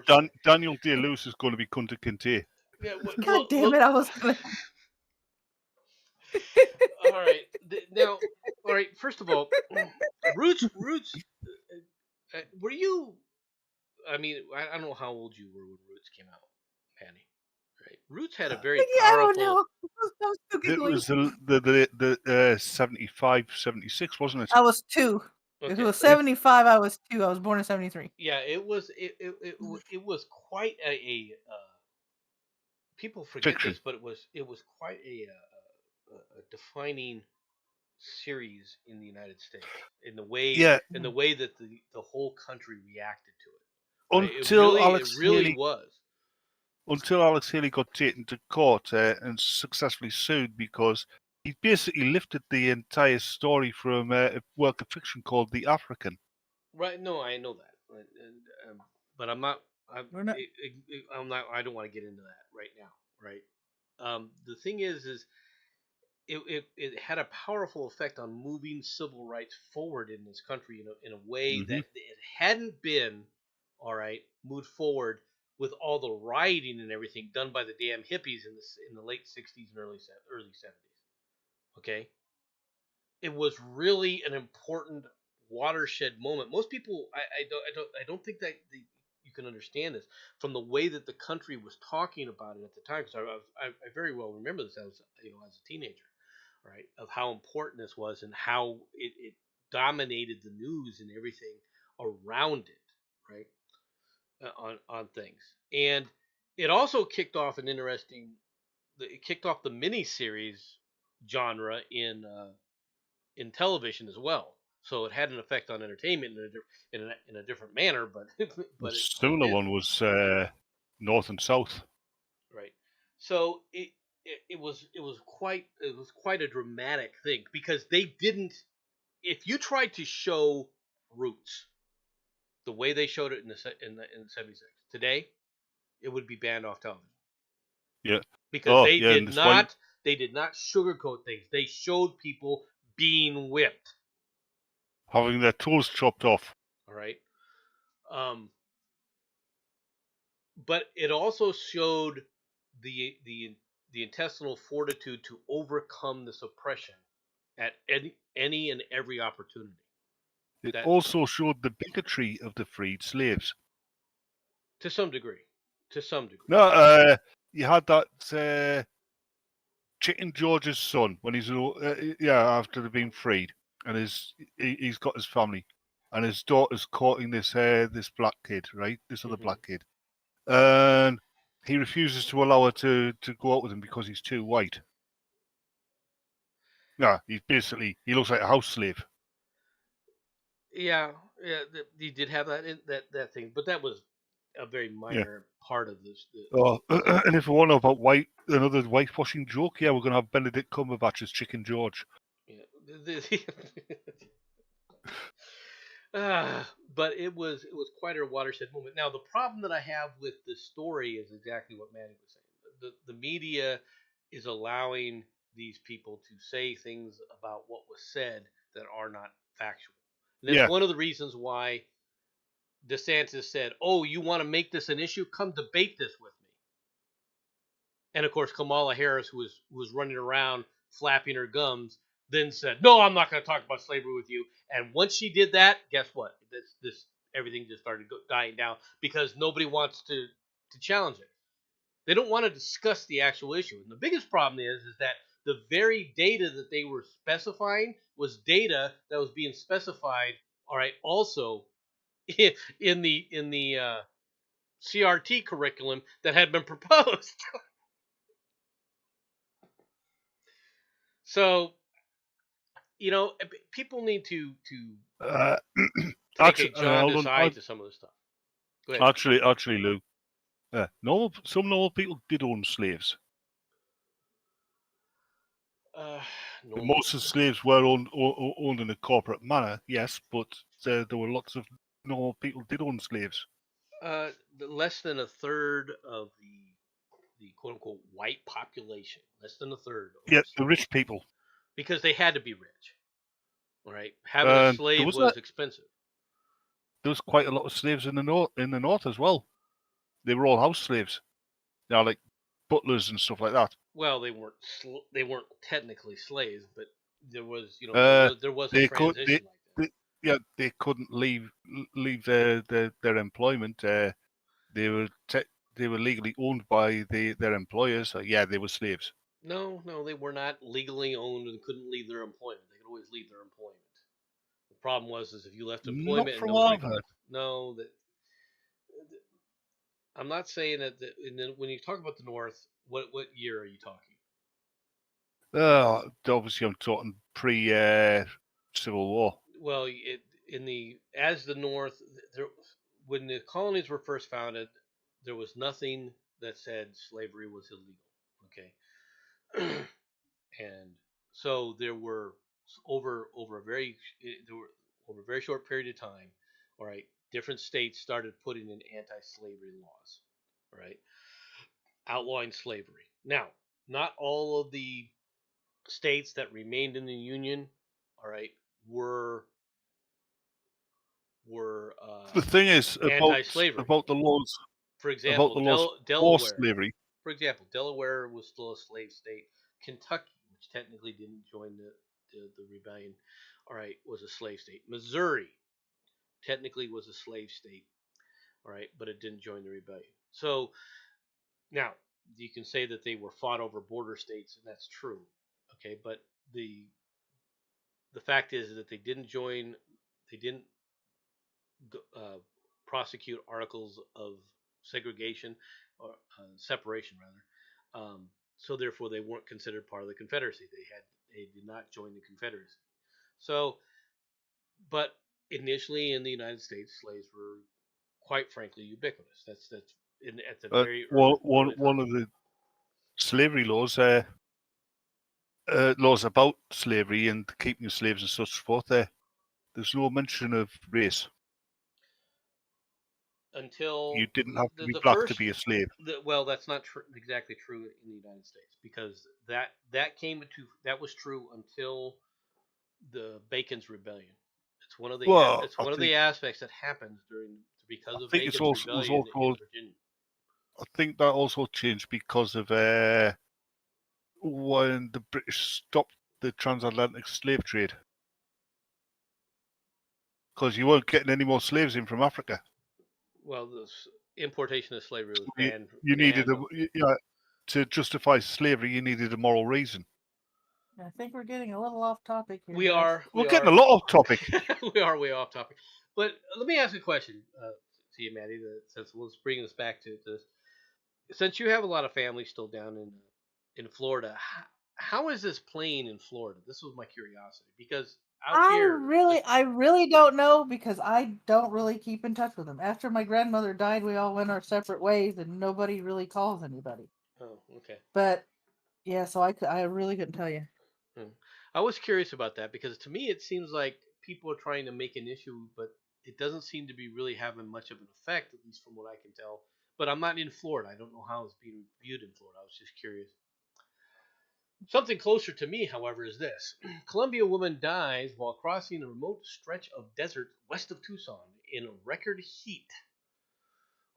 Daniel Day-Lewis is going to be Kunta Kinte. Yeah, God damn it! I was gonna. All right, now, all right. First of all, Roots. Were you? I mean, I don't know how old you were when Roots came out, Penny. Right? Roots had a very powerful. I don't know. It was the 75, 76, wasn't it? I was 2. Okay. It was 75. I was 2. I was born in 73. Yeah, it was quite a people forget Fiction. this, but it was quite a defining series in the United States in the way that the whole country reacted to it. Until it really was. Until Alex Haley got taken to court and successfully sued because he basically lifted the entire story from a work of fiction called The African. Right? No, I know that, but I'm not. We're not. I'm not. I don't want to get into that right now. Right? The thing is it had a powerful effect on moving civil rights forward in this country in a way that it hadn't been, all right, moved forward with all the rioting and everything done by the damn hippies in the late 60s and early 70s. Okay? It was really an important watershed moment. Most people, I don't think that you can understand this from the way that the country was talking about it at the time. Because I very well remember this as a teenager, right? Of how important this was and how it dominated the news and everything around it, right? On things, and it also kicked off an interesting. It kicked off the miniseries genre in television as well. So it had an effect on entertainment in a different manner, but The similar one was North and South. Right. So it was quite a dramatic thing because they didn't. If you tried to show Roots the way they showed it in the 76 today, it would be banned off television. Yeah. Because they did not sugarcoat things. They showed people being whipped, having their toes chopped off. All right. But it also showed the intestinal fortitude to overcome this oppression at any and every opportunity. It also showed the bigotry of the freed slaves. To some degree. No, you had that Chicken George's son when he's after they've been freed, and he's got his family, and his daughter's courting this black kid, right? This other black kid, and he refuses to allow her to go out with him because he's too white. Yeah, he looks like a house slave. Yeah, he did have that thing, but that was a very minor part of this. And if we want to know about another whitewashing joke, we're going to have Benedict Cumberbatch as Chicken George. Yeah. But it was quite a watershed moment. Now, the problem that I have with this story is exactly what Manny was saying. The media is allowing these people to say things about what was said that are not factual. And that's one of the reasons why DeSantis said, "Oh, you want to make this an issue? Come debate this with me." And of course, Kamala Harris, who was running around flapping her gums, then said, "No, I'm not going to talk about slavery with you." And once she did that, guess what? This everything just started dying down because nobody wants to challenge it. They don't want to discuss the actual issue. And the biggest problem is that the very data that they were specifying was data that was being specified. All right, also in the CRT curriculum that had been proposed. So people need to Uh, take a actually, jaundiced eye to some of this stuff. Go ahead. actually, Lou, some normal people did own slaves. Normal. Most of the slaves were owned in a corporate manner, yes, but there were lots of normal people did own slaves. Less than a third of the quote unquote white population, less than a third. Yeah, the rich people. Because they had to be rich. All right, having a slave was expensive. There was quite a lot of slaves in the north as well. They were all house slaves. Now, like butlers and stuff like that. Well, they weren't technically slaves, but there was there was a They transition like that. they couldn't leave their employment. They were legally owned by their employers. So yeah, they were slaves. No, they were not legally owned and couldn't leave their employment. They could always leave their employment. The problem was if you left employment Not and from what nobody I've heard. no that I'm not saying that. And then when you talk about the North, what year are you talking? Obviously, I'm talking pre Civil War. Well, as the North, when the colonies were first founded, there was nothing that said slavery was illegal. Okay, and so there were over a very short period of time. All right, different states started putting in anti-slavery laws. All right, outlawing slavery. Now, not all of the states that remained in the Union, all right, were The thing is anti-slavery. about the laws. For example, About the laws for Delaware. slavery. For example, Delaware was still a slave state. Kentucky, which technically didn't join the rebellion, all right, was a slave state. Missouri technically was a slave state, all right, but it didn't join the rebellion. So now you can say that they were fought over border states, and that's true, okay, but the fact is that they didn't prosecute articles of segregation or separation rather. So therefore, they weren't considered part of the Confederacy. They did not join the Confederacy. So, but initially in the United States, slaves were quite frankly ubiquitous. That's at the very one of the slavery laws. Laws about slavery and keeping slaves and such forth. There's no mention of race. Until you didn't have to be black to be a slave. Well, that's not exactly true in the United States, because that was true until the Bacon's Rebellion. It's one of the aspects that happens because of Bacon's Rebellion in Virginia. I think that also changed because of when the British stopped the transatlantic slave trade, because you weren't getting any more slaves in from Africa. Well, the importation of slavery was banned. You needed to justify slavery. You needed a moral reason. I think we're getting a little off topic here. We're getting a lot off topic. We are way off topic. But let me ask a question to you, Maddie. Since let's bring this back to this. Since you have a lot of family still down in Florida, how is this playing in Florida? This was my curiosity, because I really don't know, because I don't really keep in touch with them. After my grandmother died, we all went our separate ways, and nobody really calls anybody. Oh, okay. But yeah, so I really couldn't tell you. I was curious about that, because to me it seems like people are trying to make an issue, but it doesn't seem to be really having much of an effect, at least from what I can tell. But I'm not in Florida. I don't know how it's being viewed in Florida. I was just curious. Something closer to me, however, is this. Columbia woman dies while crossing a remote stretch of desert west of Tucson in record heat.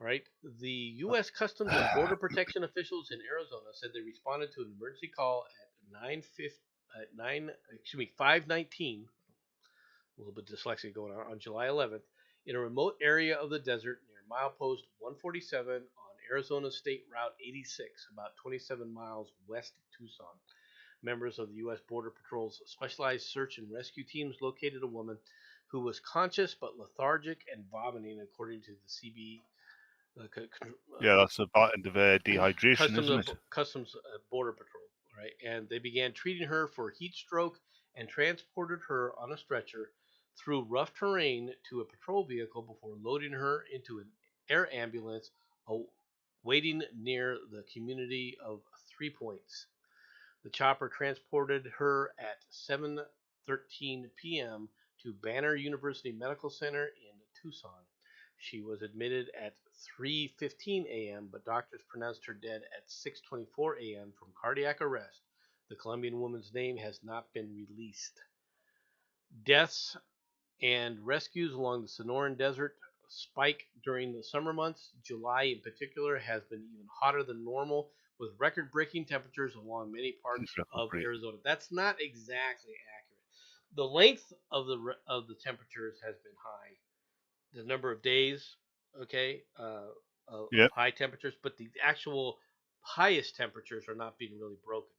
Right? The U.S. Customs and Border Protection officials in Arizona said they responded to an emergency call at 5:19. A little bit of dyslexia going on July 11th, in a remote area of the desert near milepost 147 on Arizona State Route 86, about 27 miles west of Tucson. Members of the U.S. Border Patrol's specialized search and rescue teams located a woman who was conscious but lethargic and vomiting, according to the CB. Yeah, that's a part end of dehydration, isn't it? Customs Border Patrol, right? And they began treating her for heat stroke and transported her on a stretcher through rough terrain to a patrol vehicle before loading her into an air ambulance waiting near the community of 3 Points. The chopper transported her at 7:13 p.m. to Banner University Medical Center in Tucson. She was admitted at 3:15 a.m., but doctors pronounced her dead at 6:24 a.m. from cardiac arrest. The Colombian woman's name has not been released. Deaths and rescues along the Sonoran Desert spike during the summer months. July, in particular, has been even hotter than normal, with record-breaking temperatures along many parts of Arizona. That's not exactly accurate. The length of the temperatures has been high. The number of days, okay, of high temperatures, but the actual highest temperatures are not being really broken.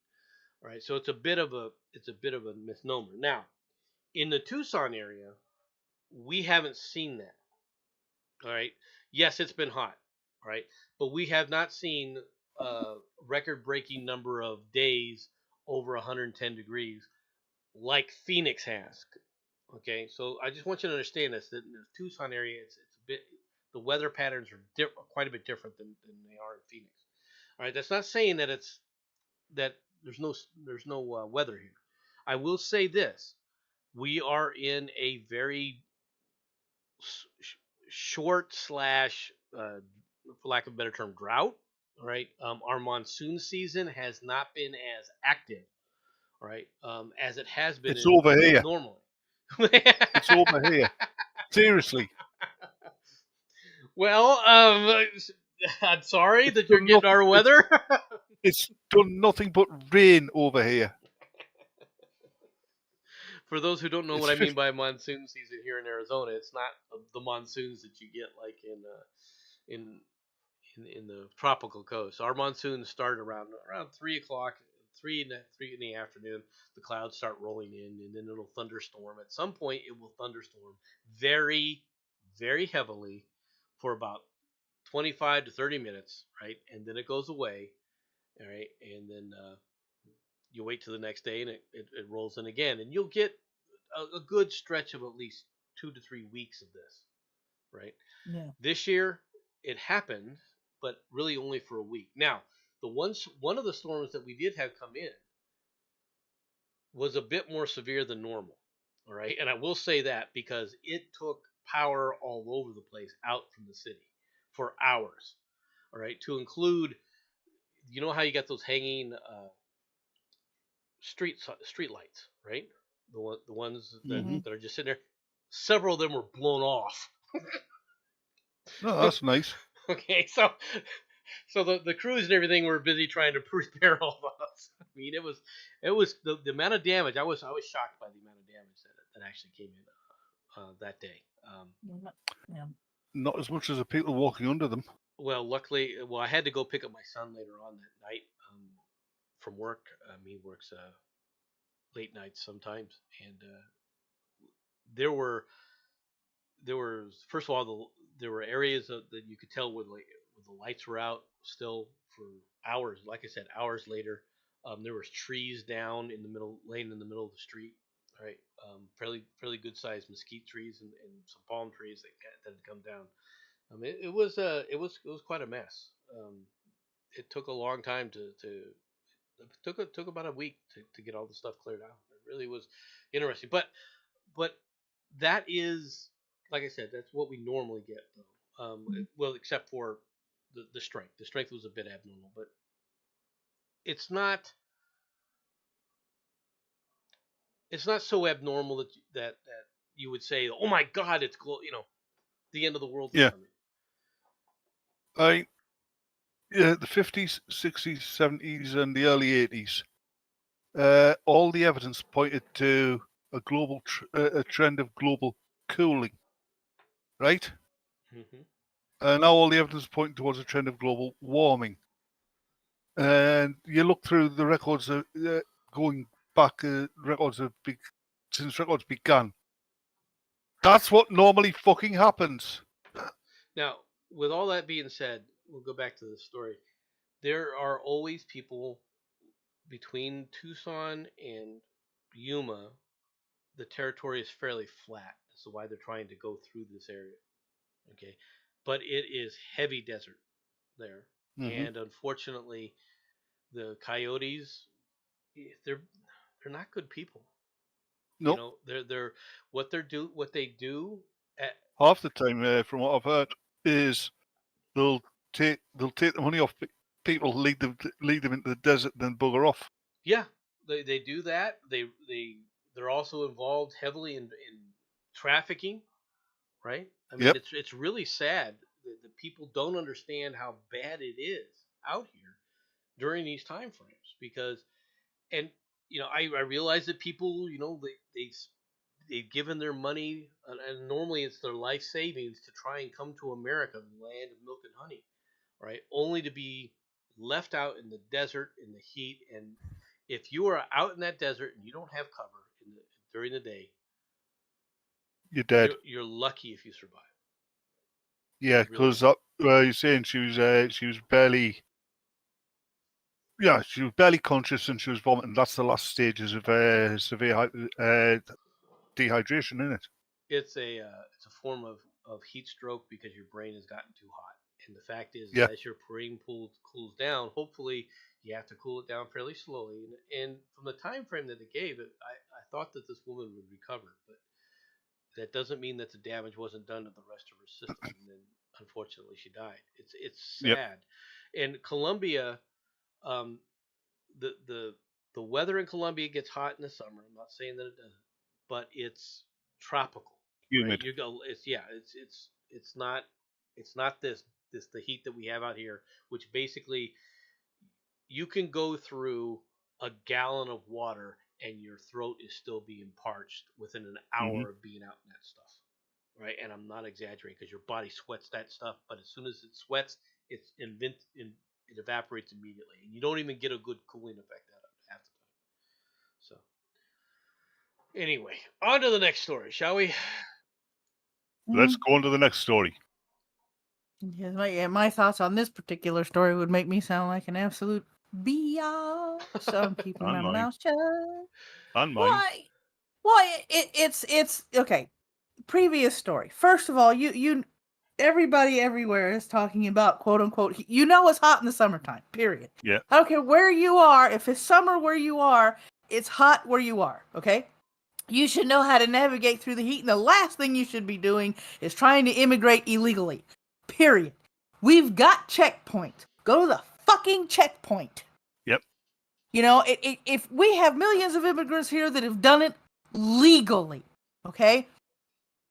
All right, so it's a bit of a misnomer. Now, in the Tucson area, we haven't seen that. All right. Yes, it's been hot. All right, but we have not seen a record-breaking number of days over 110 degrees like Phoenix has. Okay, so I just want you to understand this: that in the Tucson area, it's a bit, the weather patterns are quite a bit different than they are in Phoenix. All right, that's not saying that there's no weather here. I will say this: we are in a very short slash, for lack of a better term, drought. All right, our monsoon season has not been as active, all right, as it has been. It's over here. Normally. It's over here. Seriously. Well, I'm sorry that you're getting our weather. It's done nothing but rain over here. For those who don't know what I mean by monsoon season here in Arizona, it's not the monsoons that you get like in the tropical coast. Our monsoons start around 3:00, 3 in the afternoon. The clouds start rolling in, and then it'll thunderstorm. At some point, it will thunderstorm very, very heavily for about 25 to 30 minutes, right? And then it goes away, all right? And then you wait till the next day, and it rolls in again, and you'll get a good stretch of at least 2 to 3 weeks of this, right? Yeah. This year, it happened, but really only for a week. Now, one of the storms that we did have come in was a bit more severe than normal, all right? And I will say that because it took power all over the place out from the city for hours, all right? To include, you know how you got those hanging street lights, right? The ones that are just sitting there. Several of them were blown off. Oh, that's nice. Okay, so the crews and everything were busy trying to repair all those. I mean, it was the amount of damage. I was shocked by the amount of damage that actually came in that day. Yeah. Not as much as the people walking under them. Well, luckily, I had to go pick up my son later on that night from work. He works late nights sometimes, and there were first of all there were areas that you could tell where the lights were out still for hours. Like I said, hours later, there was trees down in the middle, laying in the middle of the street. Right, fairly good sized mesquite trees and some palm trees that had come down. It was quite a mess. It took a long time it took about a week to get all the stuff cleared out. It really was interesting, but that is, like I said, that's what we normally get though. Well, except for the strength. The strength was a bit abnormal, but it's not so abnormal that you would say, oh my God, it's the end of the world. Yeah. The 50s, 60s, 70s, and the early 80s, all the evidence pointed to a global a trend of global cooling, right? Mm-hmm. Now all the evidence is pointing towards a trend of global warming. And you look through the records going back since records began. That's what normally fucking happens. Now, with all that being said, we'll go back to the story. There are always people between Tucson and Yuma. The territory is fairly flat. That's why they're trying to go through this area. Okay, but it is heavy desert there, and unfortunately, the coyotes, they're not good people. No, You know, they're what they do. At, half the time, from what I've heard, is they'll take the money off people, lead them into the desert, then bugger off. yeah, they do that. They're also involved heavily in trafficking, right? I mean, Yep. it's really sad that the people don't understand how bad it is out here during these time frames because, and you know, I realize that people, you know, they've given their money, and normally it's their life savings to try and come to America, the land of milk and honey, right? Only to be left out in the desert in the heat. And if you are out in that desert and you don't have cover during the day, You're dead. you're lucky if you survive. Yeah, because you're saying she was barely. Yeah, she was barely conscious and she was vomiting. That's the last stages of severe dehydration, isn't it? It's a form of heat stroke because your brain has gotten too hot. And the fact is, Yeah. as your brain cools down, hopefully you have to cool it down fairly slowly. And from the time frame that it gave, I thought that this woman would recover, but that doesn't mean that the damage wasn't done to the rest of her system. And then, unfortunately, she died. It's sad. Yep. And Colombia, the weather in Colombia gets hot in the summer. I'm not saying that it doesn't, but it's tropical. Humid. Right? You go. It's not this the heat that we have out here, which basically you can go through a gallon of water and your throat is still being parched within an hour of being out in that stuff. Right? And I'm not exaggerating because your body sweats that stuff, but as soon as it sweats, it evaporates immediately, and you don't even get a good cooling effect out of it half the time. So, anyway, on to the next story, shall we? Let's go on to the next story. Yeah, my thoughts on this particular story would make me sound like an absolute biatch. So I'm keeping my mouth shut. And mine. Why? It's okay. Previous story. First of all, you everybody everywhere is talking about quote unquote. You know it's hot in the summertime. Period. Yeah. I don't care where you are. If it's summer where you are, it's hot where you are. Okay. You should know how to navigate through the heat, and the last thing you should be doing is trying to immigrate illegally. Period. We've got checkpoints. Go to the fucking checkpoint. Yep. You know, if we have millions of immigrants here that have done it legally, okay?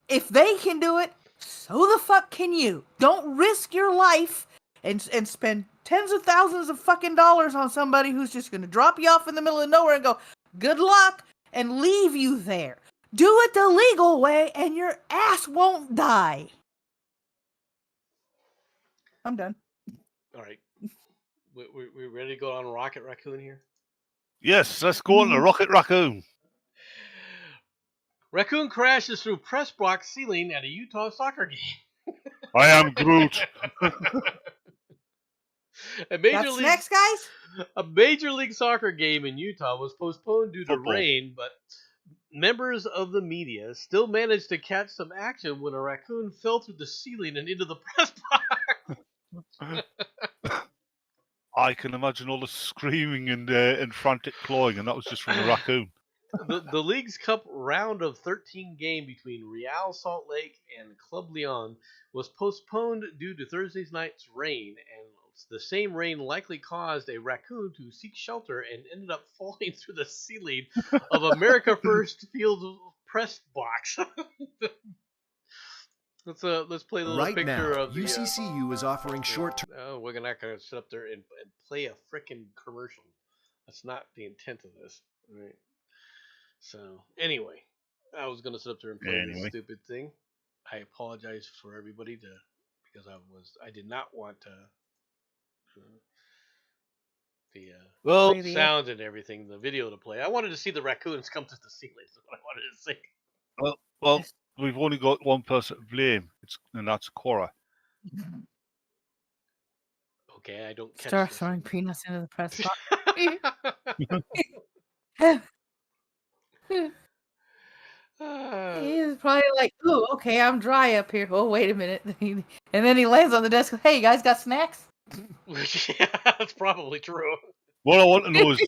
If they can do it, so the fuck can you. Don't risk your life and spend tens of thousands of fucking dollars on somebody who's just going to drop you off in the middle of nowhere and go, good luck, and leave you there. Do it the legal way and your ass won't die. I'm done. All right. We ready to go on Rocket Raccoon here? Yes, let's go on to Rocket Raccoon. Raccoon crashes through press box ceiling at a Utah soccer game. I am Groot. Next, guys? A Major League Soccer game in Utah was postponed due to rain, but members of the media still managed to catch some action when a raccoon fell through the ceiling and into the press box. I can imagine all the screaming and frantic clawing, and that was just from the raccoon. The League's Cup round of 13 game between Real Salt Lake and Club Leon was postponed due to Thursday night's rain, and the same rain likely caused a raccoon to seek shelter and ended up falling through the ceiling of America First Field press box. Let's play a little picture of the UCCU is offering short-term. No, we're not going to sit up there and play a frickin' commercial. That's not the intent of this, right? So anyway, I was going to sit up there and play this stupid thing. I apologize for everybody because I did not want to the Well, Play the sound and everything, the video to play. I wanted to see the raccoons come to the ceiling. That's what I wanted to see. well, we've only got one person to blame, and that's Cora. Okay, I don't catch Start this. throwing peanuts into the press box. He's probably like, "Ooh, okay, I'm dry up here. Oh, wait a minute." And then he lands on the desk. Hey, you guys got snacks? Yeah, that's probably true. What I want to know is,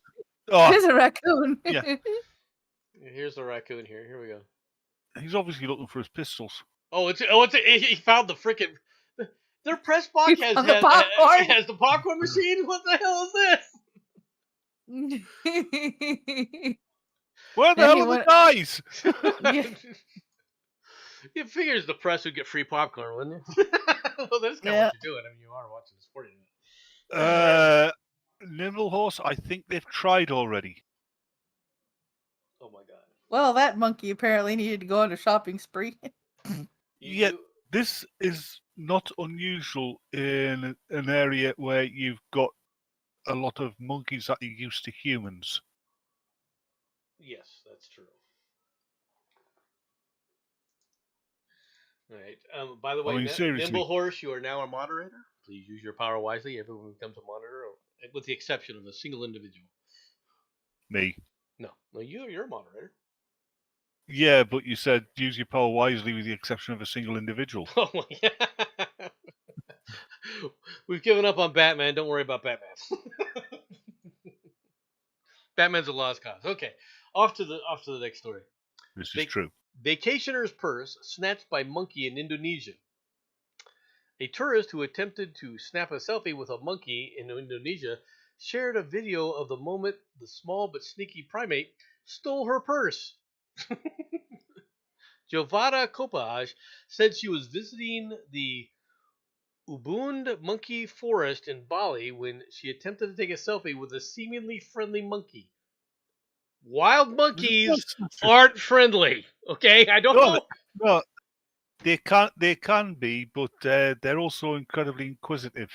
There's a raccoon. Yeah. Here's the raccoon here. Here we go. he's obviously looking for his pistols. He found the freaking. Their press box He found the popcorn. has the popcorn machine. What the hell is this? Where the And hell he are went- the guys? You figures the press would get free popcorn, wouldn't it? Well, that's kind of what you're doing. I mean, you are watching the sporting event. Nimble Horse, I think they've tried already. Oh my god. Well, that monkey apparently needed to go on a shopping spree. Yeah. This is not unusual in an area where you've got a lot of monkeys that are used to humans. Yes, that's true. All right. By the way, I mean, seriously. Nimble Horse, you are now a moderator. Please use your power wisely. Everyone becomes a moderator, with the exception of a single individual. Me. No, you're a moderator. Yeah, but you said use your power wisely with the exception of a single individual. Oh my god. We've given up on Batman. Don't worry about Batman. Batman's a lost cause. Okay, off to the next story. This is true. Vacationer's purse snatched by monkey in Indonesia. A tourist who attempted to snap a selfie with a monkey in Indonesia shared a video of the moment the small but sneaky primate stole her purse. Jovada Kopaj said she was visiting the Ubud monkey forest in Bali when she attempted to take a selfie with a seemingly friendly monkey. Wild monkeys aren't friendly. Okay, I don't know. No, they can be, but they're also incredibly inquisitive.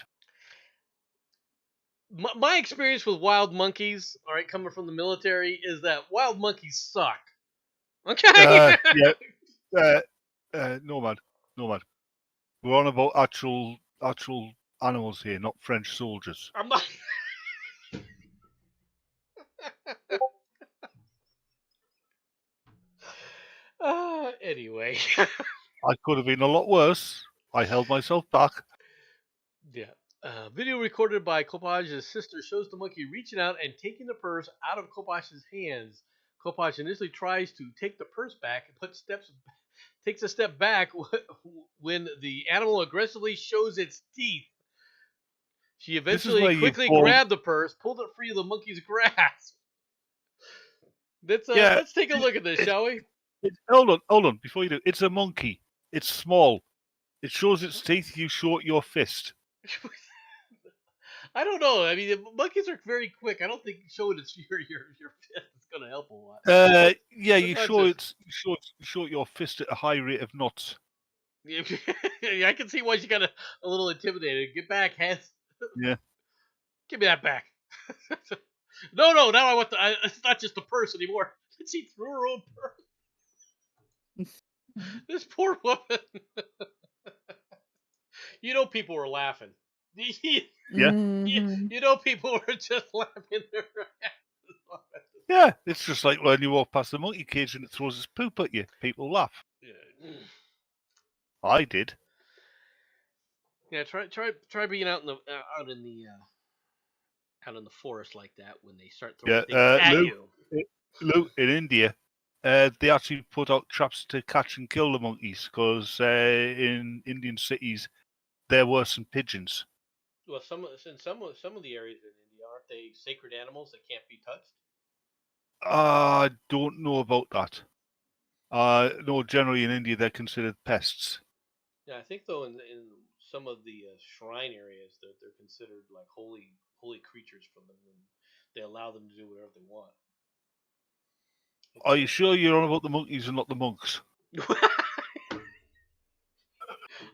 My experience with wild monkeys, all right, coming from the military, is that wild monkeys suck. Okay. Nomad. We're on about actual animals here, not French soldiers. I'm not. Anyway. I could have been a lot worse. I held myself back. Yeah. Video recorded by Kopaj's sister shows the monkey reaching out and taking the purse out of Kopaj's hands. Kopaj initially tries to take the purse back and takes a step back when the animal aggressively shows its teeth. She eventually quickly grabbed the purse, pulled it free of the monkey's grasp. Let's take a look at this, shall we? Hold on. Before you do, it's a monkey. It's small. It shows its teeth. You show it your fist. I don't know. I mean, monkeys are very quick. I don't think showing your fist is going to help a lot. Yeah, you show it your fist at a high rate of knots. Yeah, I can see why she got a little intimidated. Get back, hands. Yeah. Give me that back. No. Now I want it's not just a purse anymore. She threw her own purse. This poor woman. You know people were laughing. Yeah. You know people were just laughing their asses. Yeah, it's just like when you walk past the monkey cage and it throws its poop at you. People laugh. Yeah. I did. Yeah, try being out in the forest like that when they start throwing things at you. Lou, in India, they actually put out traps to catch and kill the monkeys because in Indian cities there were some pigeons. Well, some of the areas in India, aren't they sacred animals that can't be touched? I don't know about that. No, generally in India they're considered pests. Yeah, I think though in some of the shrine areas they're considered like holy creatures from them, and they allow them to do whatever they want. Are you sure you're on about the monkeys and not the monks?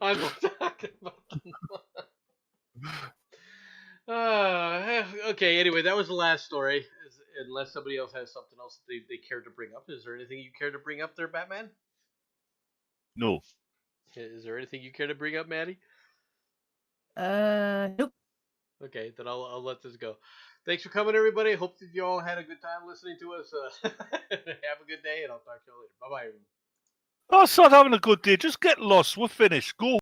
I'm talking about the monks. Okay, anyway, that was the last story. Unless somebody else has something else that they care to bring up. Is there anything you care to bring up there, Batman? No. Is there anything you care to bring up, Maddie? Nope. Okay, then I'll let this go. Thanks for coming, everybody. Hope that you all had a good time listening to us. Have a good day, and I'll talk to you later. Bye-bye, everyone. Oh, it's not having a good day. Just get lost. We're finished. Go